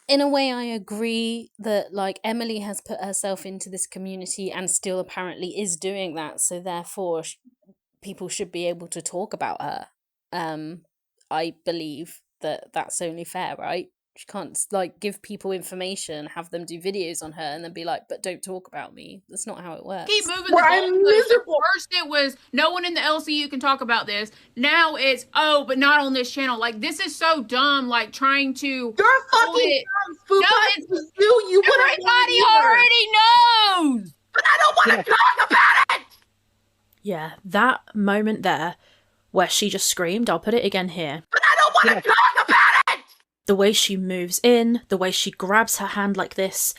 In a way, I agree that, like, Emily has put herself into this community and still apparently is doing that. So therefore, people should be able to talk about her. I believe that that's only fair, right? She can't, like, give people information, have them do videos on her, and then be like, but don't talk about me. That's not how it works. Keep moving the goalposts. First it was, no one in the LCU can talk about this. Now it's, but not on this channel. Like, this is so dumb, like, trying to... You're fucking dumb, Fupa. No, it's... You everybody already knows! But I don't want to talk about it! Yeah, that moment there, where she just screamed, I'll put it again here. But I don't want to talk about it! The way she moves in, the way she grabs her hand like this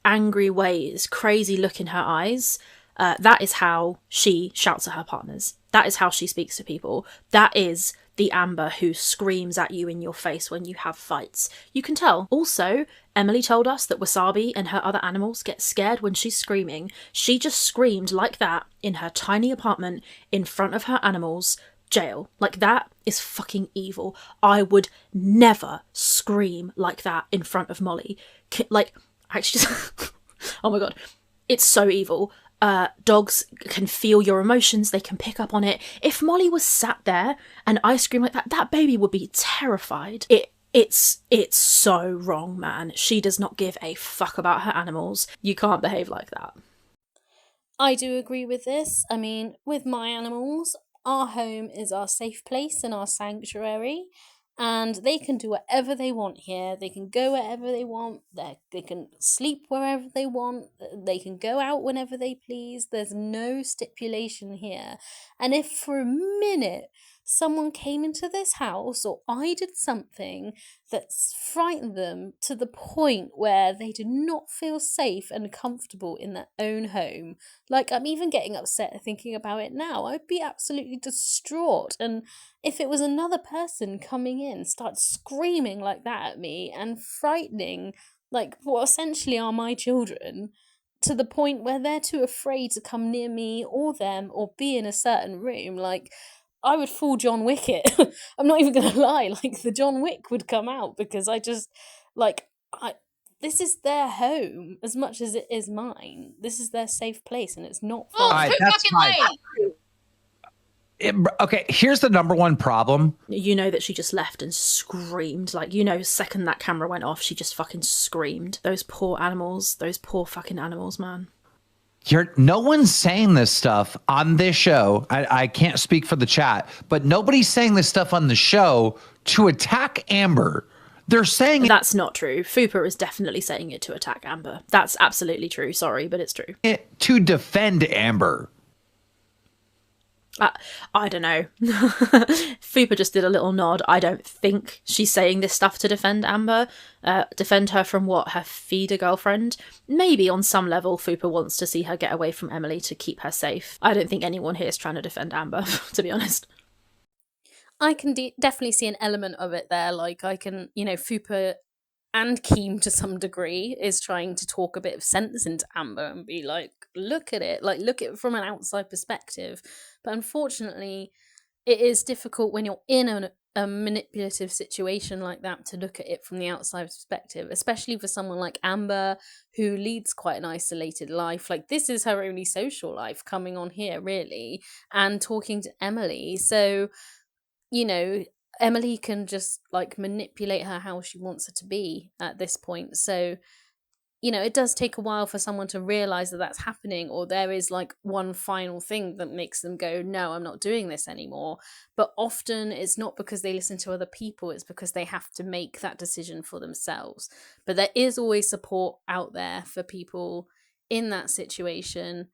angry way, this crazy look in her eyes, that is how she shouts at her partners. That is how she speaks to people. That is the Amber who screams at you in your face when you have fights. You can tell. Also, Emily told us that Wasabi and her other animals get scared when she's screaming. She just screamed like that in her tiny apartment in front of her animals. Jail. Like, that is fucking evil. I would never scream like that in front of Molly. Like, actually, oh my god, it's so evil. Dogs can feel your emotions, they can pick up on it. If Molly was sat there and I screamed like that, that baby would be terrified. It's so wrong, man. She does not give a fuck about her animals. You can't behave like that. I do agree with this. I mean, with my animals, our home is our safe place and our sanctuary, and they can do whatever they want here. They can go wherever they want. They can sleep wherever they want. They can go out whenever they please. There's no stipulation here. And if for a minute someone came into this house or I did something that frightened them to the point where they do not feel safe and comfortable in their own home, like I'm even getting upset thinking about it now, I'd be absolutely distraught. And if it was another person coming in, start screaming like that at me and frightening, like what essentially are my children, to the point where they're too afraid to come near me or them or be in a certain room, like I would fool John Wick it. I'm not even gonna lie, like the John Wick would come out because I just like this is their home as much as it is mine. This is their safe place and it's not Oh, fun. too that's fucking fine. late. Okay, here's the number one problem. You know that she just left and screamed. Like, you know, second that camera went off, she just fucking screamed. Those poor animals, those poor fucking animals, man. No one's saying this stuff on this show. I can't speak for the chat, but nobody's saying this stuff on the show to attack Amber. They're saying That's not true. Fupa is definitely saying it to attack Amber. That's absolutely true. Sorry, but it's true. it to defend Amber. I don't know. Fupa just did a little nod. I don't think she's saying this stuff to defend Amber. Defend her from what? Her feeder girlfriend? Maybe on some level Fupa wants to see her get away from Emily to keep her safe. I don't think anyone here is trying to defend Amber, to be honest. I can definitely see an element of it there. Like I can, Fupa and Keem to some degree is trying to talk a bit of sense into Amber and be like, look at it, like look at it from an outside perspective. But unfortunately, it is difficult when you're in a manipulative situation like that to look at it from the outside perspective, especially for someone like Amber who leads quite an isolated life. Like this is her only social life, coming on here really and talking to Emily. So, Emily can just like manipulate her how she wants her to be at this point. So, it does take a while for someone to realize that that's happening, or there is like one final thing that makes them go, no, I'm not doing this anymore. But often it's not because they listen to other people, it's because they have to make that decision for themselves. But there is always support out there for people in that situation.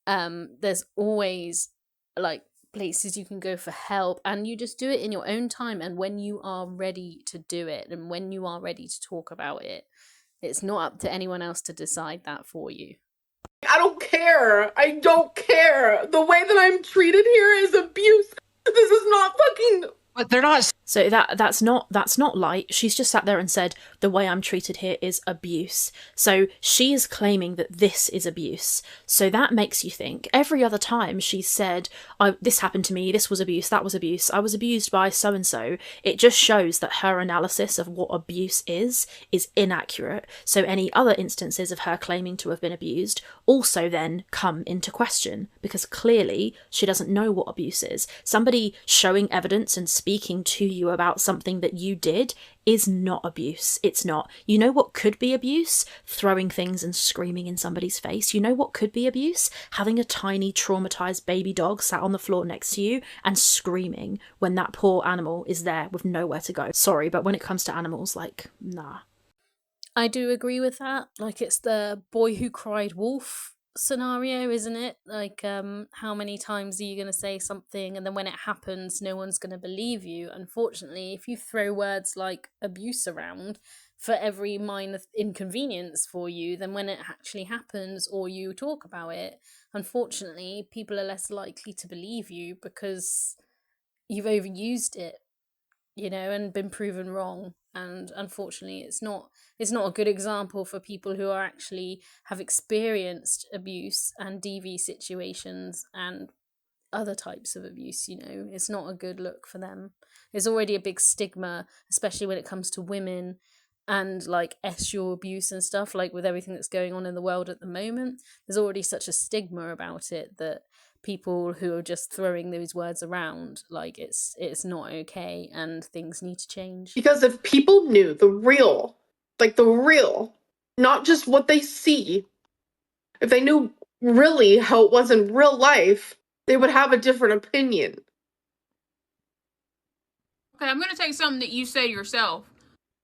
There's always like places you can go for help, and you just do it in your own time and when you are ready to do it and when you are ready to talk about it. It's not up to anyone else to decide that for you. I don't care. I don't care. The way that I'm treated here is abuse. This is not fucking... But they're not. So that's not light. She's just sat there and said the way I'm treated here is abuse. So she is claiming that this is abuse. So that makes you think. Every other time she's said, this happened to me, this was abuse, that was abuse, I was abused by so and so. It just shows that her analysis of what abuse is inaccurate. So any other instances of her claiming to have been abused also then come into question, because clearly she doesn't know what abuse is. Somebody showing evidence and speaking to you about something that you did is not abuse. It's not. You know what could be abuse? Throwing things and screaming in somebody's face. You know what could be abuse? Having a tiny traumatized baby dog sat on the floor next to you and screaming when that poor animal is there with nowhere to go. Sorry, but when it comes to animals, like, nah. I do agree with that. Like it's the boy who cried wolf scenario, isn't it? Like how many times are you going to say something and then when it happens no one's going to believe you? Unfortunately, if you throw words like abuse around for every minor inconvenience for you, then when it actually happens or you talk about it, unfortunately people are less likely to believe you because you've overused it, and been proven wrong. And unfortunately it's not a good example for people who are actually have experienced abuse and DV situations and other types of abuse. It's not a good look for them. There's already a big stigma, especially when it comes to women and like SU abuse and stuff, like with everything that's going on in the world at the moment, there's already such a stigma about it that people who are just throwing those words around, like it's not okay and things need to change. Because if people knew the real, not just what they see, if they knew really how it was in real life, they would have a different opinion. Okay, I'm going to take something that you said yourself.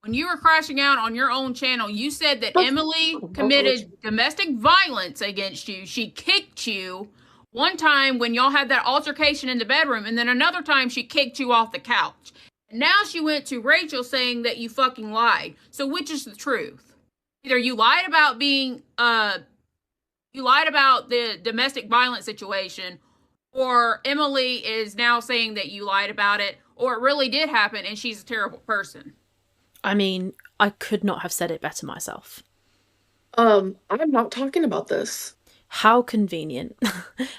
When you were crashing out on your own channel, you said that Emily committed domestic violence against you. She kicked you one time when y'all had that altercation in the bedroom, and then another time she kicked you off the couch. And now she went to Rachel saying that you fucking lied. So which is the truth? Either you lied about being, you lied about the domestic violence situation, or Emily is now saying that you lied about it, or it really did happen and she's a terrible person. I mean, I could not have said it better myself. I'm not talking about this. How convenient.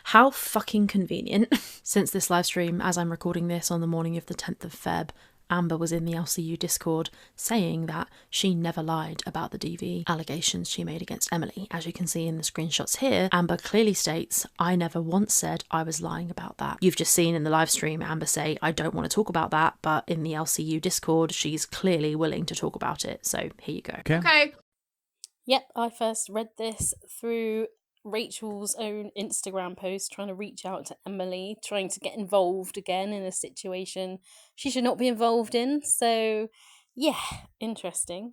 How fucking convenient. Since this live stream, as I'm recording this on the morning of the 10th of Feb, Amber was in the LCU Discord saying that she never lied about the DV allegations she made against Emily. As you can see in the screenshots here, Amber clearly states, I never once said I was lying about that. You've just seen in the live stream Amber say, I don't want to talk about that, but in the LCU Discord, she's clearly willing to talk about it. So here you go. Okay. Yep, I first read this through Rachel's own Instagram post, trying to reach out to Emily, trying to get involved again in a situation she should not be involved in. So, yeah, interesting.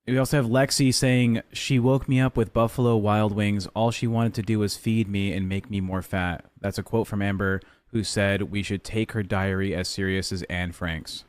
We also have Lexi saying, she woke me up with Buffalo Wild Wings. All she wanted to do was feed me and make me more fat. That's a quote from Amber, who said we should take her diary as serious as Anne Frank's.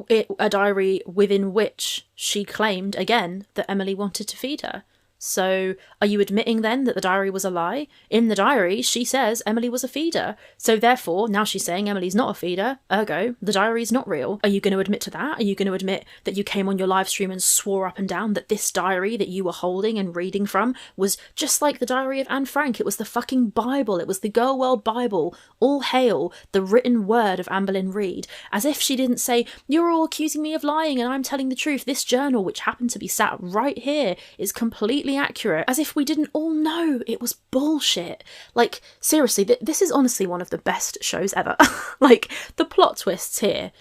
A diary within which she claimed, again, that Emily wanted to feed her. So are you admitting then that the diary was a lie? In the diary, she says Emily was a feeder. So therefore, now she's saying Emily's not a feeder, ergo, the diary's not real. Are you going to admit to that? Are you going to admit that you came on your live stream and swore up and down that this diary that you were holding and reading from was just like the diary of Anne Frank? It was the fucking Bible. It was the Girl World Bible. All hail the written word of Amber Lynn Reid. As if she didn't say, you're all accusing me of lying and I'm telling the truth. This journal, which happened to be sat right here, is completely accurate, as if we didn't all know it was bullshit. Like, seriously, this is honestly one of the best shows ever. Like, the plot twists here.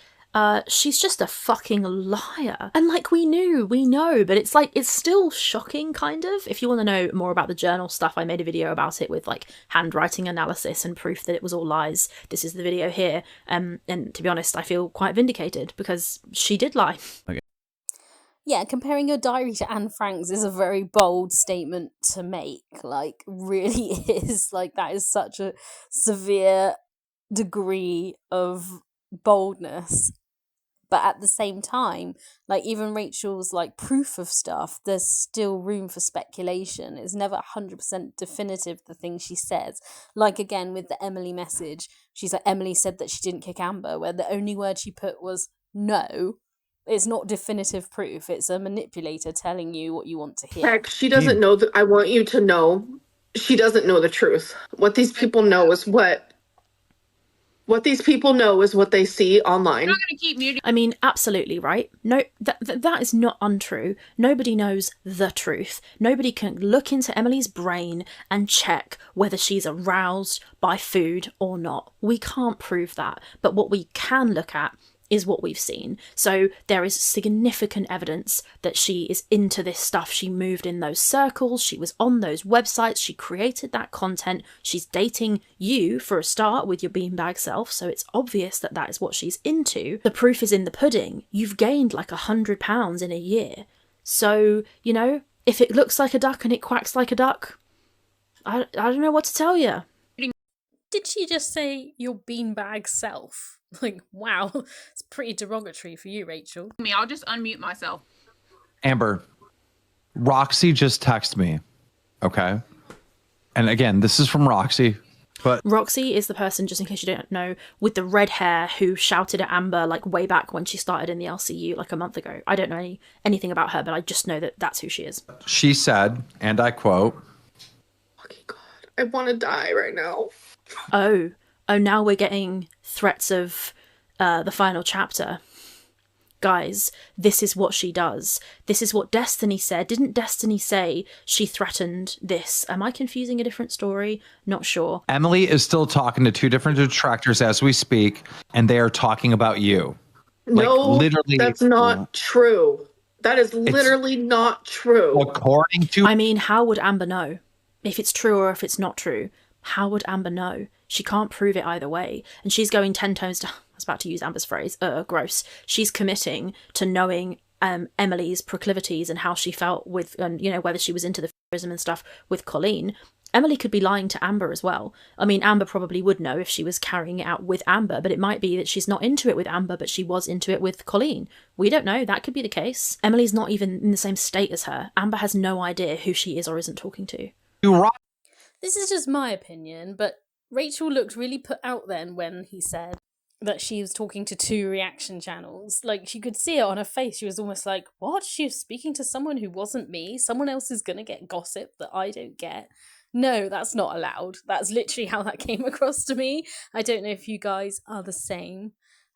She's just a fucking liar. And like, we know, but it's like, it's still shocking, kind of. If you want to know more about the journal stuff, I made a video about it with like handwriting analysis and proof that it was all lies. This is the video here. And to be honest, I feel quite vindicated because she did lie. Okay. Yeah, comparing your diary to Anne Frank's is a very bold statement to make. Like, really is. Like, that is such a severe degree of boldness. But at the same time, like, even Rachel's, like, proof of stuff, there's still room for speculation. It's never 100% definitive, the thing she says. Like, again, with the Emily message, she's like, Emily said that she didn't kick Amber, where the only word she put was no. It's not definitive proof. It's a manipulator telling you what you want to hear. Heck, she doesn't know that I want you to know. She doesn't know the truth. What these people know is what these people know is what they see online. I'm not going to keep muting. I mean, absolutely, right? No, that is not untrue. Nobody knows the truth. Nobody can look into Emily's brain and check whether she's aroused by food or not. We can't prove that. But what we can look at is what we've seen. So there is significant evidence that she is into this stuff. She moved in those circles, she was on those websites, she created that content, she's dating you for a start with your beanbag self, so it's obvious that that is what she's into. The proof is in the pudding. You've gained like 100 pounds in a year. So, you know, if it looks like a duck and it quacks like a duck, I don't know what to tell you. Did she just say your beanbag self? Like, wow, it's pretty derogatory for you, Rachel. I'll just unmute myself. Amber, Roxy just texted me, okay? And again, this is from Roxy, but... Roxy is the person, just in case you don't know, with the red hair who shouted at Amber, like, way back when she started in the LCU, like, a month ago. I don't know anything about her, but I just know that that's who she is. She said, and I quote... Fucking God, I want to die right now. Oh, now we're getting threats of the final chapter. guys, this is what she does. This is what Destiny said. Didn't Destiny say she threatened this? Am I confusing a different story? Not sure. Emily is still talking to two different detractors as we speak, and they are talking about you. No, literally, that's not true. That is literally not true. According to... I mean, how would Amber know? If it's true or if it's not true, how would Amber know? She can't prove it either way. And she's going 10 toes down. I was about to use Amber's phrase. Gross. She's committing to knowing Emily's proclivities and how she felt with, whether she was into the feminism and stuff with Colleen. Emily could be lying to Amber as well. I mean, Amber probably would know if she was carrying it out with Amber, but it might be that she's not into it with Amber, but she was into it with Colleen. We don't know. That could be the case. Emily's not even in the same state as her. Amber has no idea who she is or isn't talking to. You're right. This is just my opinion, but Rachel looked really put out then when he said that she was talking to two reaction channels. Like, you could see it on her face. She was almost like, what? She was speaking to someone who wasn't me? Someone else is going to get gossip that I don't get? No, that's not allowed. That's literally how that came across to me. I don't know if you guys are the same.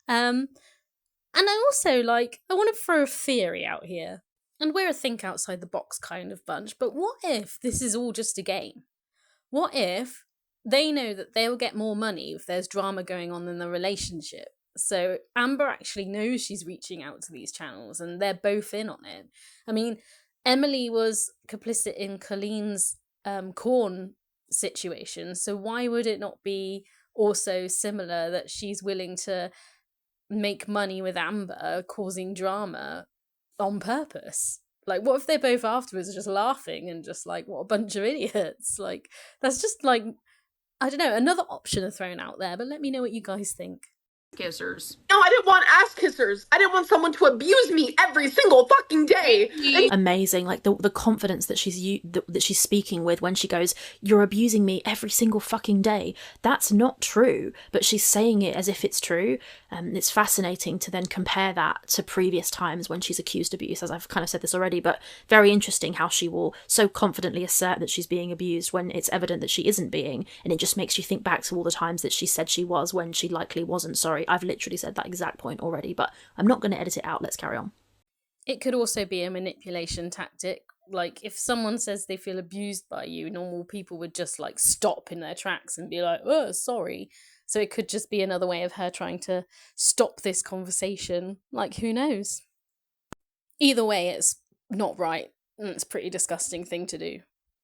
And I also, I want to throw a theory out here. And we're a think outside the box kind of bunch, but what if this is all just a game? What if they know that they'll get more money if there's drama going on in the relationship? So Amber actually knows she's reaching out to these channels and they're both in on it. I mean, Emily was complicit in Colleen's corn situation, so why would it not be also similar that she's willing to make money with Amber, causing drama on purpose? Like, what if they're both afterwards just laughing and just like, what a bunch of idiots? Like, that's just like, I don't know, another option thrown out there, but let me know what you guys think. Kissers. No, I didn't want ass kissers. I didn't want someone to abuse me every single fucking day. Amazing, like the confidence that she's speaking with when she goes, "You're abusing me every single fucking day." That's not true, but she's saying it as if it's true. It's fascinating to then compare that to previous times when she's accused abuse, as I've kind of said this already, but very interesting how she will so confidently assert that she's being abused when it's evident that she isn't being, and it just makes you think back to all the times that she said she was when she likely wasn't. Sorry, I've literally said that exact point already, but I'm not going to edit it out. Let's carry on. It could also be a manipulation tactic. Like, if someone says they feel abused by you, normal people would just like stop in their tracks and be like, oh, sorry. So it could just be another way of her trying to stop this conversation. Like, who knows? Either way, it's not right. And it's a pretty disgusting thing to do.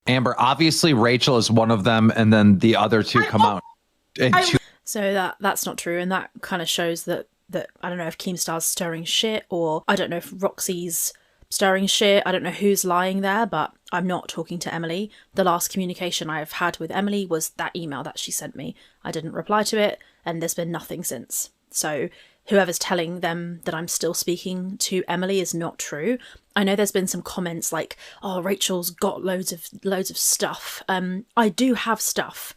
Amber, obviously Rachel is one of them, and then the other two come out. So that's not true, and that kind of shows that I don't know if Keemstar's stirring shit, or I don't know if Roxy's stirring shit. I don't know who's lying there, but I'm not talking to Emily. The last communication I've had with Emily was that email that she sent me. I didn't reply to it, and there's been nothing since. So whoever's telling them that I'm still speaking to Emily is not true. I know there's been some comments like, oh, Rachel's got loads of stuff. I do have stuff,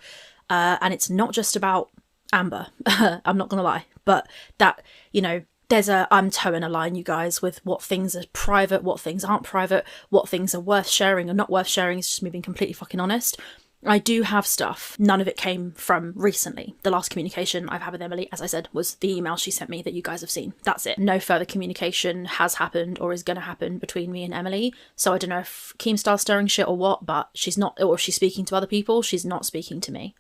and it's not just about Amber. I'm not gonna lie, but that, I'm towing a line, you guys, with what things are private, what things aren't private, what things are worth sharing or not worth sharing. It's just me being completely fucking honest. I do have stuff. None of it came from recently. The last communication I've had with Emily, as I said, was the email she sent me that you guys have seen. That's it. No further communication has happened or is going to happen between me and Emily. So I don't know if Keemstar's stirring shit or what, but she's not, or if she's speaking to other people, she's not speaking to me.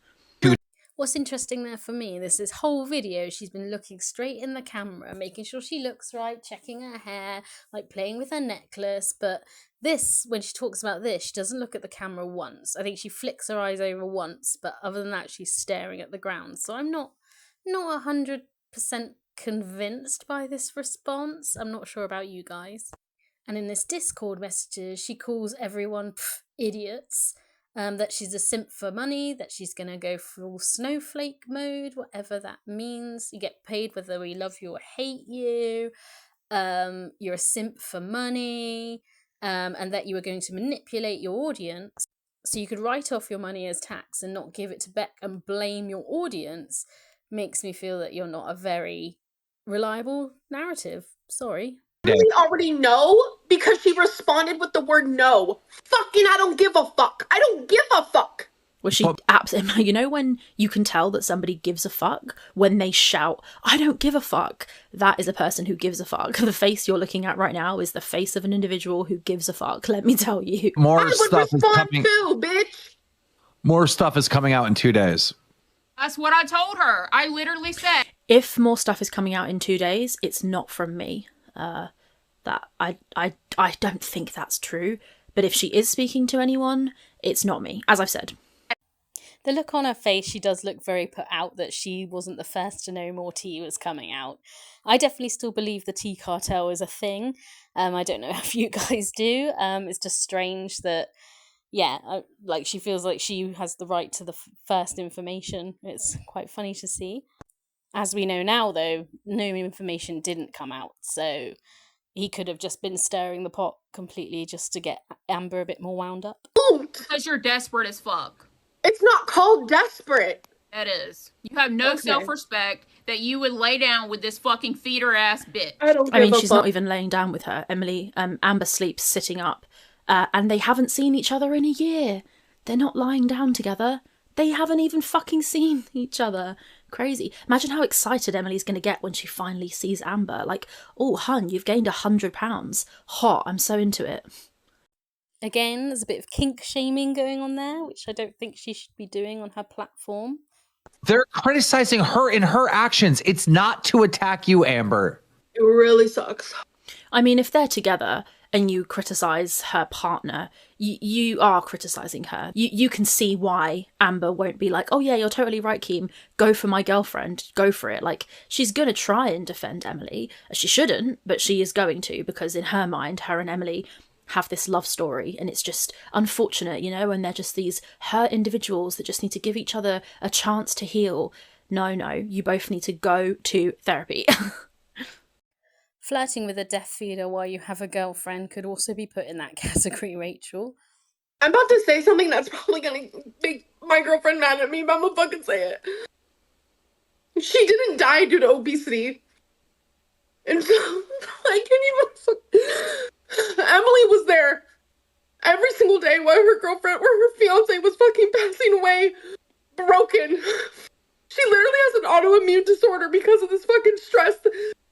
What's interesting there for me, this whole video, she's been looking straight in the camera, making sure she looks right, checking her hair, like playing with her necklace. But this, when she talks about this, she doesn't look at the camera once. I think she flicks her eyes over once, but other than that, she's staring at the ground. So I'm not 100% convinced by this response. I'm not sure about you guys. And in this Discord messages, she calls everyone idiots. That she's a simp for money, that she's going to go full snowflake mode, whatever that means. You get paid whether we love you or hate you. You're a simp for money, and that you are going to manipulate your audience. So you could write off your money as tax and not give it to Beck and blame your audience. Makes me feel that you're not a very reliable narrative. Sorry. We already know because she responded with the word no. Fucking I don't give a fuck. I don't give a fuck. Well, she absolutely, you know, when you can tell that somebody gives a fuck when they shout, "I don't give a fuck." That is a person who gives a fuck. The face you're looking at right now is the face of an individual who gives a fuck. Let me tell you. More I would stuff is respond coming. too, bitch. More stuff is coming out in 2 days. That's what I told her. I literally said, If more stuff is coming out in 2 days, it's not from me. That I don't think that's true. But if she is speaking to anyone, it's not me, as I've said. The look on her face, she does look very put out that she wasn't the first to know more tea was coming out. I definitely still believe the tea cartel is a thing. I don't know if you guys do. It's just strange that, like she feels like she has the right to the first information. It's quite funny to see. As we know now, though, no information didn't come out, so he could have just been stirring the pot completely just to get Amber a bit more wound up. because you're desperate as fuck. It's not called desperate. That is. You have no Okay. self-respect that you would lay down with this fucking feeder-ass bitch. I mean, she's not even laying down with her. Emily, Amber sleeps sitting up, and they haven't seen each other in a year. They're not lying down together. They haven't even fucking seen each other. Crazy. Imagine how excited Emily's going to get when she finally sees Amber. Like, oh, hun, you've gained 100 pounds. Hot, I'm so into it. Again, there's a bit of kink shaming going on there, which I don't think she should be doing on her platform. They're criticizing her in her actions. It's not to attack you, Amber. It really sucks. I mean, if they're together and you criticize her partner, you are criticizing her. You can see why Amber won't be like, "Oh yeah, you're totally right, Keem. Go for my girlfriend. Go for it." Like, she's going to try and defend Emily. She shouldn't, but she is going to, because in her mind, her and Emily have this love story, and it's just unfortunate, you know, and they're just these hurt individuals that just need to give each other a chance to heal. No, you both need to go to therapy. Flirting with a death feeder while you have a girlfriend could also be put in that category, Rachel. I'm about to say something that's probably gonna make my girlfriend mad at me, but I'm gonna fucking say it. She didn't die due to obesity. And so, I can't even... Emily was there every single day while her girlfriend or her fiance was fucking passing away, broken. She literally has an autoimmune disorder because of this fucking stress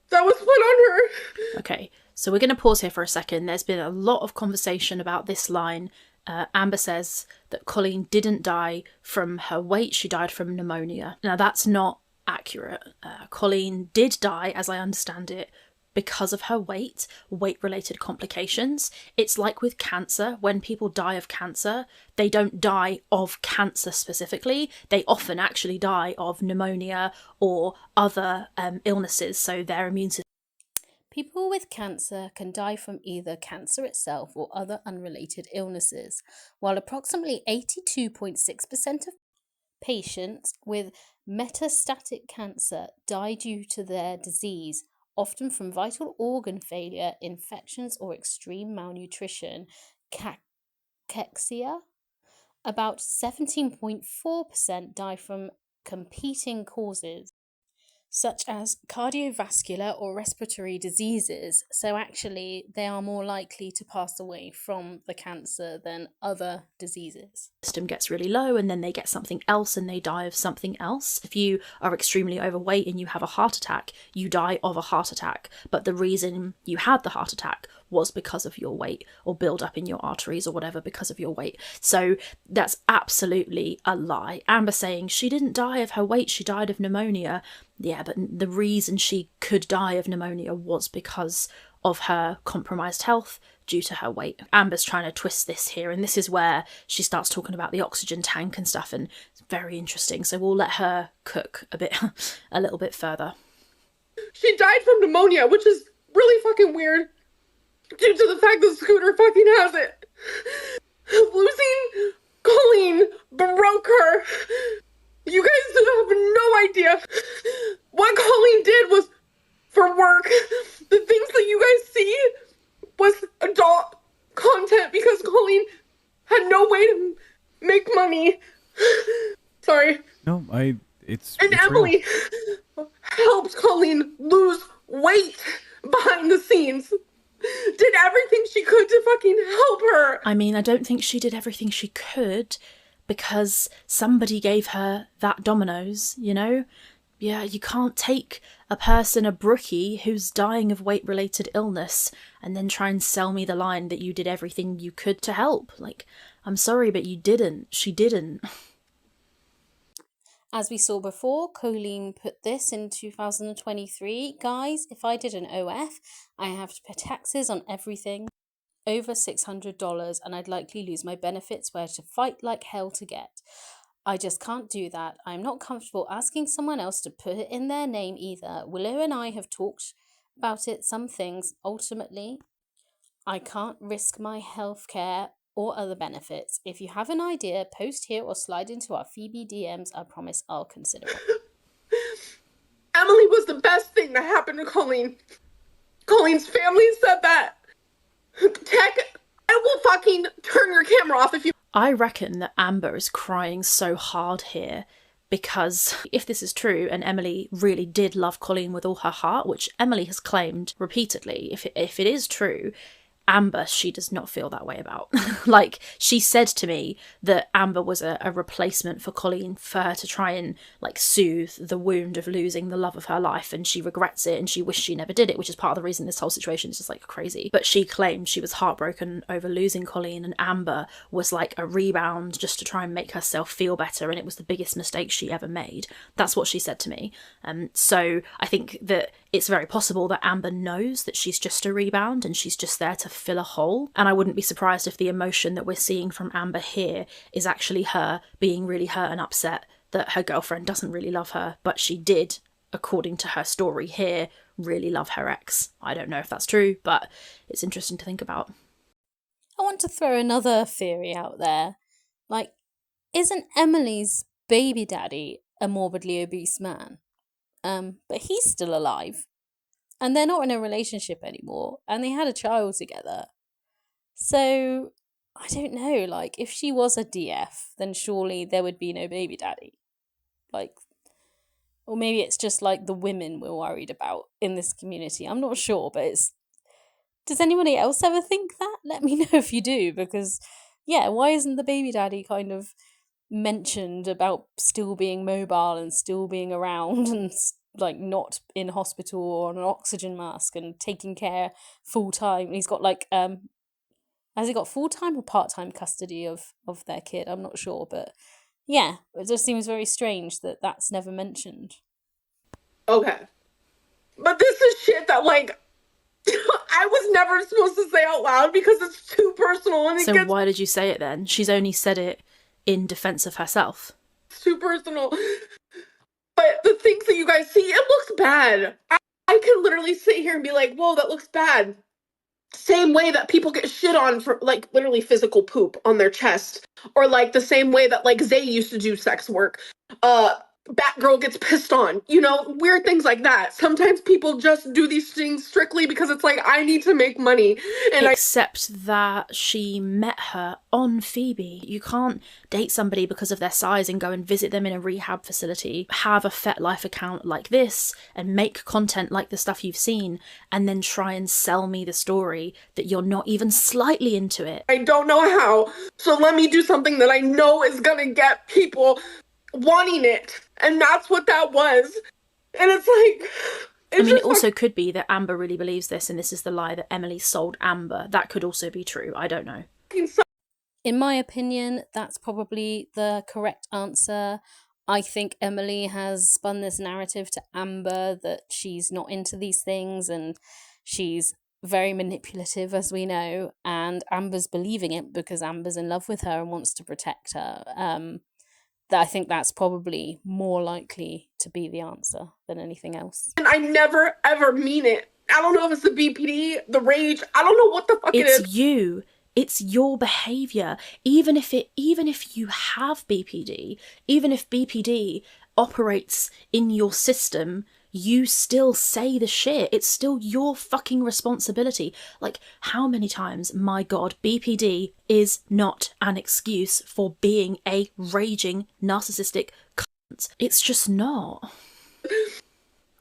that was put on her. Okay, so we're going to pause here for a second. There's been a lot of conversation about this line. Amber says that Colleen didn't die from her weight, she died from pneumonia. Now, that's not accurate. Colleen did die, as I understand it, because of her weight-related complications. It's like with cancer. When people die of cancer, they don't die of cancer specifically. They often actually die of pneumonia or other illnesses, so their immune system. People with cancer can die from either cancer itself or other unrelated illnesses, while approximately 82.6% of patients with metastatic cancer die due to their disease, often from vital organ failure, infections, or extreme malnutrition. Cachexia. About 17.4% die from competing causes, such as cardiovascular or respiratory diseases. So actually, they are more likely to pass away from the cancer than other diseases. System gets really low, and then they get something else and they die of something else. If you are extremely overweight and you have a heart attack, you die of a heart attack. But the reason you had the heart attack was because of your weight, or build up in your arteries or whatever because of your weight. So that's absolutely a lie. Amber saying she didn't die of her weight, she died of pneumonia. Yeah, but the reason she could die of pneumonia was because of her compromised health due to her weight. Amber's trying to twist this here, and this is where she starts talking about the oxygen tank and stuff, and it's very interesting. So we'll let her cook a little bit further. She died from pneumonia, which is really fucking weird, due to the fact that Scooter fucking has it. Losing Colleen broke her. You guys have no idea. What Colleen did was for work. The things that you guys see was adult content because Colleen had no way to make money. Sorry. No, it's Emily helped Colleen lose weight behind the scenes. Did everything she could to fucking help her. I mean, I don't think she did everything she could, because somebody gave her that Domino's, you know? Yeah, you can't take a person, a brookie, who's dying of weight-related illness and then try and sell me the line that you did everything you could to help. Like, I'm sorry, but you didn't. She didn't. As we saw before, Colleen put this in 2023. Guys, if I did an OF, I have to pay taxes on everything over $600 and I'd likely lose my benefits where to fight like hell to get. I just can't do that. I'm not comfortable asking someone else to put it in their name either. Willow and I have talked about it, some things. Ultimately, I can't risk my healthcare or other benefits. If you have an idea, post here or slide into our Phoebe DMs. I promise I'll consider it. Emily was the best thing that happened to Colleen. Colleen's family said that. Tech, I will fucking turn your camera off if you... I reckon that Amber is crying so hard here because if this is true and Emily really did love Colleen with all her heart, which Emily has claimed repeatedly, if it is true, Amber, she does not feel that way about. Like, she said to me that Amber was a replacement for Colleen, for her to try and, like, soothe the wound of losing the love of her life, and she regrets it and she wished she never did it, which is part of the reason this whole situation is just, like, crazy. But she claimed she was heartbroken over losing Colleen, and Amber was, like, a rebound just to try and make herself feel better, and it was the biggest mistake she ever made. That's what she said to me. So I think that it's very possible that Amber knows that she's just a rebound and she's just there to fill a hole. And I wouldn't be surprised if the emotion that we're seeing from Amber here is actually her being really hurt and upset that her girlfriend doesn't really love her, but she did, according to her story here, really love her ex. I don't know if that's true, but it's interesting to think about. I want to throw another theory out there. Like, isn't Emily's baby daddy a morbidly obese man? But he's still alive. And they're not in a relationship anymore. And they had a child together. So, I don't know. Like, if she was a DF, then surely there would be no baby daddy. Like, or maybe it's just like the women we're worried about in this community. I'm not sure, but it's... Does anybody else ever think that? Let me know if you do, because, yeah, why isn't the baby daddy kind of mentioned about still being mobile and still being around and like not in hospital or on an oxygen mask and taking care full time? He's got like has he got full time or part time custody of their kid? I'm not sure, but yeah, it just seems very strange that that's never mentioned. Okay, but this is shit that like I was never supposed to say out loud because it's too personal and So why did you say it then? She's only said it in defense of herself. It's too personal. But the things that you guys see, it looks bad. I can literally sit here and be like, whoa, that looks bad. Same way that people get shit on for like literally physical poop on their chest. Or like the same way that like Zay used to do sex work. Batgirl gets pissed on, you know, weird things like that. Sometimes people just do these things strictly because it's like, I need to make money. And Except that she met her on Phoebe. You can't date somebody because of their size and go and visit them in a rehab facility, have a FetLife account like this and make content like the stuff you've seen, and then try and sell me the story that you're not even slightly into it. I don't know how, so let me do something that I know is gonna get people wanting it. And that's what that was. And it's like... I mean, it also could be that Amber really believes this and this is the lie that Emily sold Amber. That could also be true. I don't know. In my opinion, that's probably the correct answer. I think Emily has spun this narrative to Amber that she's not into these things and she's very manipulative, as we know, and Amber's believing it because Amber's in love with her and wants to protect her. That I think that's probably more likely to be the answer than anything else. And I never ever mean it. I don't know if it's the BPD, the rage. I don't know what the fuck it is. It's you. It's your behavior. Even if you have BPD, even if BPD operates in your system, you still say the shit. It's still your fucking responsibility. Like, how many times, my God, BPD is not an excuse for being a raging, narcissistic cunt. It's just not.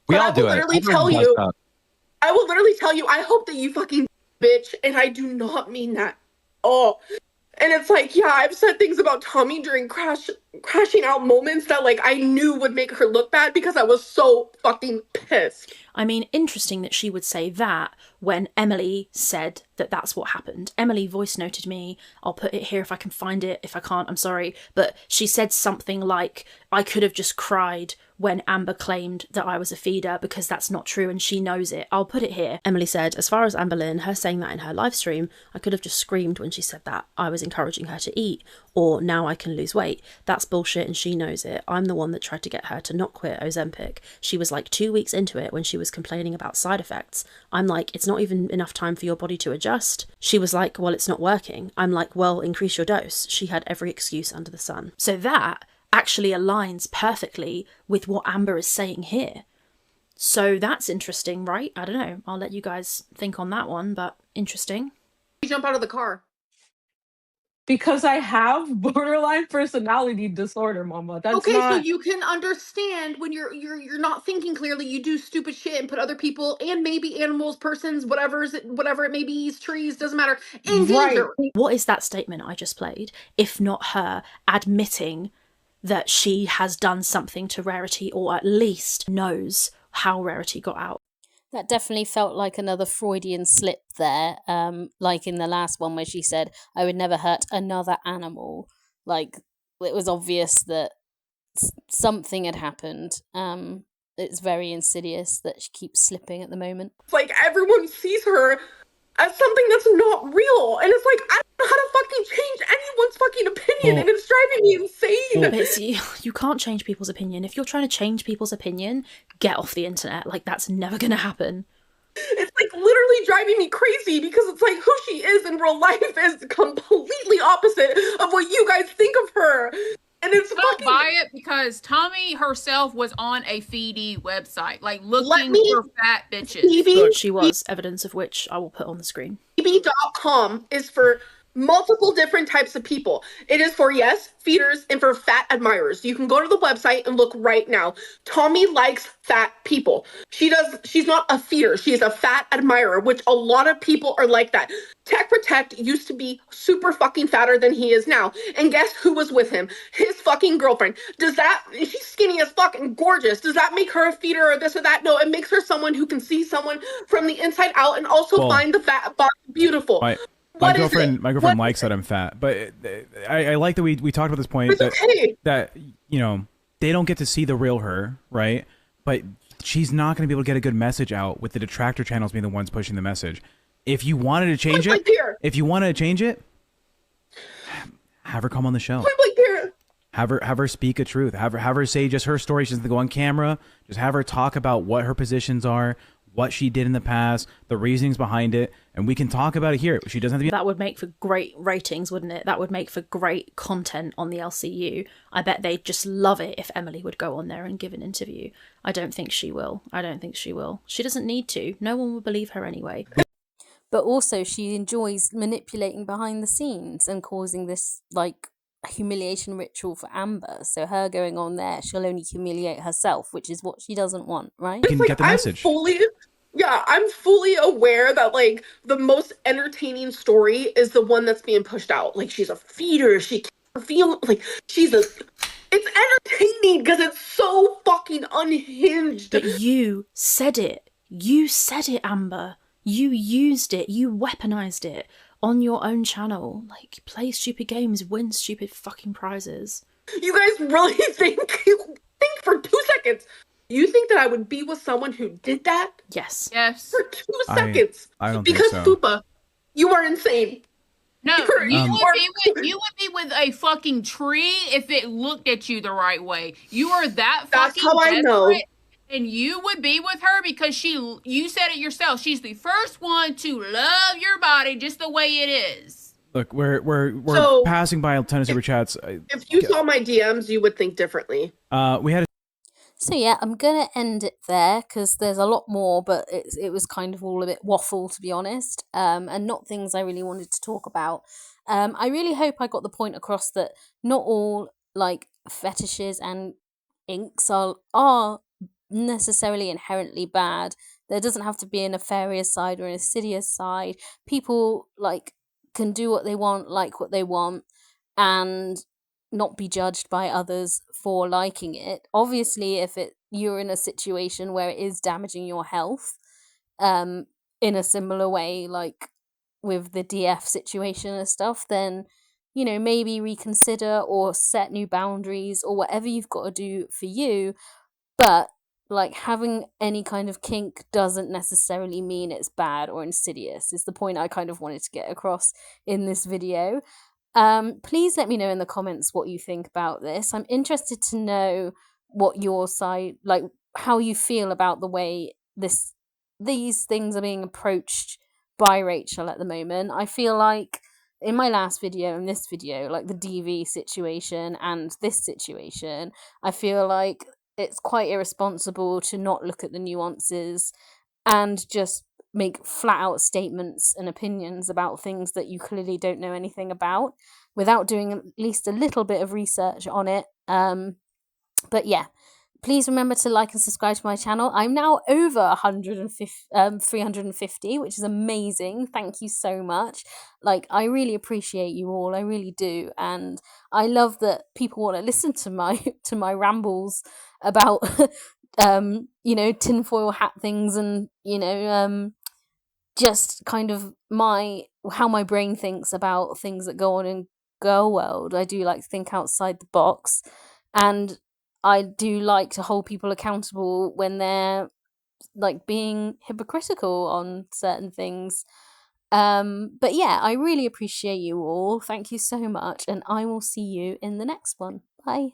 We all do it. I will literally tell you, I hope that you fucking bitch, and I do not mean that. Oh, And it's like, yeah, I've said things about Tommy during crashing out moments that like I knew would make her look bad because I was so fucking pissed. I mean, interesting that she would say that when Emily said that that's what happened. Emily voice noted me. I'll put it here if I can find it. If I can't, I'm sorry. But she said something like, I could have just cried when Amber claimed that I was a feeder because that's not true and she knows it. I'll put it here. Emily said, as far as Amber Lynn, her saying that in her live stream, I could have just screamed when she said that. I was encouraging her to eat, or now I can lose weight. That's bullshit and she knows it. I'm the one that tried to get her to not quit Ozempic. She was like 2 weeks into it when she was complaining about side effects. I'm like, it's not even enough time for your body to adjust. She was like, well, it's not working. I'm like, well, increase your dose. She had every excuse under the sun. So that actually aligns perfectly with what Amber is saying here. So that's interesting, right? I don't know. I'll let you guys think on that one, but interesting. You jump out of the car. Because I have borderline personality disorder, mama. That's okay, not... so you can understand when you're not thinking clearly, you do stupid shit and put other people and maybe animals, persons, whatever it may be, trees, doesn't matter, in danger. What is that statement I just played, if not her admitting that she has done something to Rarity, or at least knows how Rarity got out? That definitely felt like another Freudian slip there, like in the last one where she said, I would never hurt another animal. Like, it was obvious that something had happened. It's very insidious that she keeps slipping at the moment. It's like everyone sees her as something that's not real. And it's like, I don't know how to fucking change anyone's fucking opinion, and it's driving me insane. You can't change people's opinion. If you're trying to change people's opinion, get off the internet. Like, that's never gonna happen. It's like literally driving me crazy because it's like who she is in real life is completely opposite of what you guys think of her. And it's don't buy it because Tommy herself was on a feedy website, like looking for fat bitches. Look, she was, evidence of which I will put on the screen. BB.com is for multiple different types of people. It is for, yes, feeders and for fat admirers. You can go to the website and look right now. Tommy likes fat people. She's not a feeder. She is a fat admirer, which a lot of people are like that. Tech Protect used to be super fucking fatter than he is now. And guess who was with him? His fucking girlfriend. She's skinny as fuck and gorgeous. Does that make her a feeder or this or that? No, it makes her someone who can see someone from the inside out and also find the fat body beautiful. My girlfriend likes that I'm fat, but I like that we talked about this point that you know, they don't get to see the real her, right? But she's not going to be able to get a good message out with the detractor channels being the ones pushing the message. If you wanted to change it, have her come on the show. Have her speak a truth. Have her say just her story. She doesn't go on camera. Just have her talk about what her positions are, what she did in the past, the reasonings behind it, and we can talk about it here. She doesn't have to be... That would make for great ratings, wouldn't it? That would make for great content on the LCU. I bet they'd just love it if Emily would go on there and give an interview. I don't think she will. She doesn't need to. No one will believe her anyway. But also, she enjoys manipulating behind the scenes and causing this, like, humiliation ritual for Amber. So her going on there, she'll only humiliate herself, which is what she doesn't want, right? You can get the message. I'm fully aware that, like, the most entertaining story is the one that's being pushed out. Like, she's a feeder, she can't feel, like, it's entertaining because it's so fucking unhinged. But you said it. You said it, Amber. You used it. You weaponized it on your own channel. Like, play stupid games, win stupid fucking prizes. You guys really think for 2 seconds, you think that I would be with someone who did that? Yes. For 2 seconds. I don't because think so. Fupa, you are insane. No, you would be with a fucking tree if it looked at you the right way. You are that fucking That's how I know. And you would be with her because you said it yourself. She's the first one to love your body just the way it is. Look, we're passing by a ton of super chats. If you saw my DMs, you would think differently. So yeah, I'm gonna end it there because there's a lot more, but it was kind of all a bit waffle, to be honest, and not things I really wanted to talk about. I really hope I got the point across that not all, like, fetishes and inks are necessarily inherently bad. There doesn't have to be a nefarious side or an insidious side. People, like, can do what they want, like what they want, and not be judged by others for liking it. Obviously, if you're in a situation where it is damaging your health, in a similar way, like with the DF situation and stuff, then maybe reconsider or set new boundaries or whatever you've got to do for you. But like, having any kind of kink doesn't necessarily mean it's bad or insidious, is the point I kind of wanted to get across in this video. Please let me know in the comments what you think about this. I'm interested to know what your side, like how you feel about the way these things are being approached by Rachel at the moment. I feel like in my last video and this video, like the DV situation and this situation, I feel like it's quite irresponsible to not look at the nuances and just make flat out statements and opinions about things that you clearly don't know anything about without doing at least a little bit of research on it. But yeah, please remember to like and subscribe to my channel. I'm now over 350, which is amazing. Thank you so much. Like, I really appreciate you all. I really do. And I love that people want to listen to my rambles about tinfoil hat things and just kind of how my brain thinks about things that go on in girl world. I do like to think outside the box, and I do like to hold people accountable when they're like being hypocritical on certain things. But yeah, I really appreciate you all. Thank you so much, and I will see you in the next one. Bye.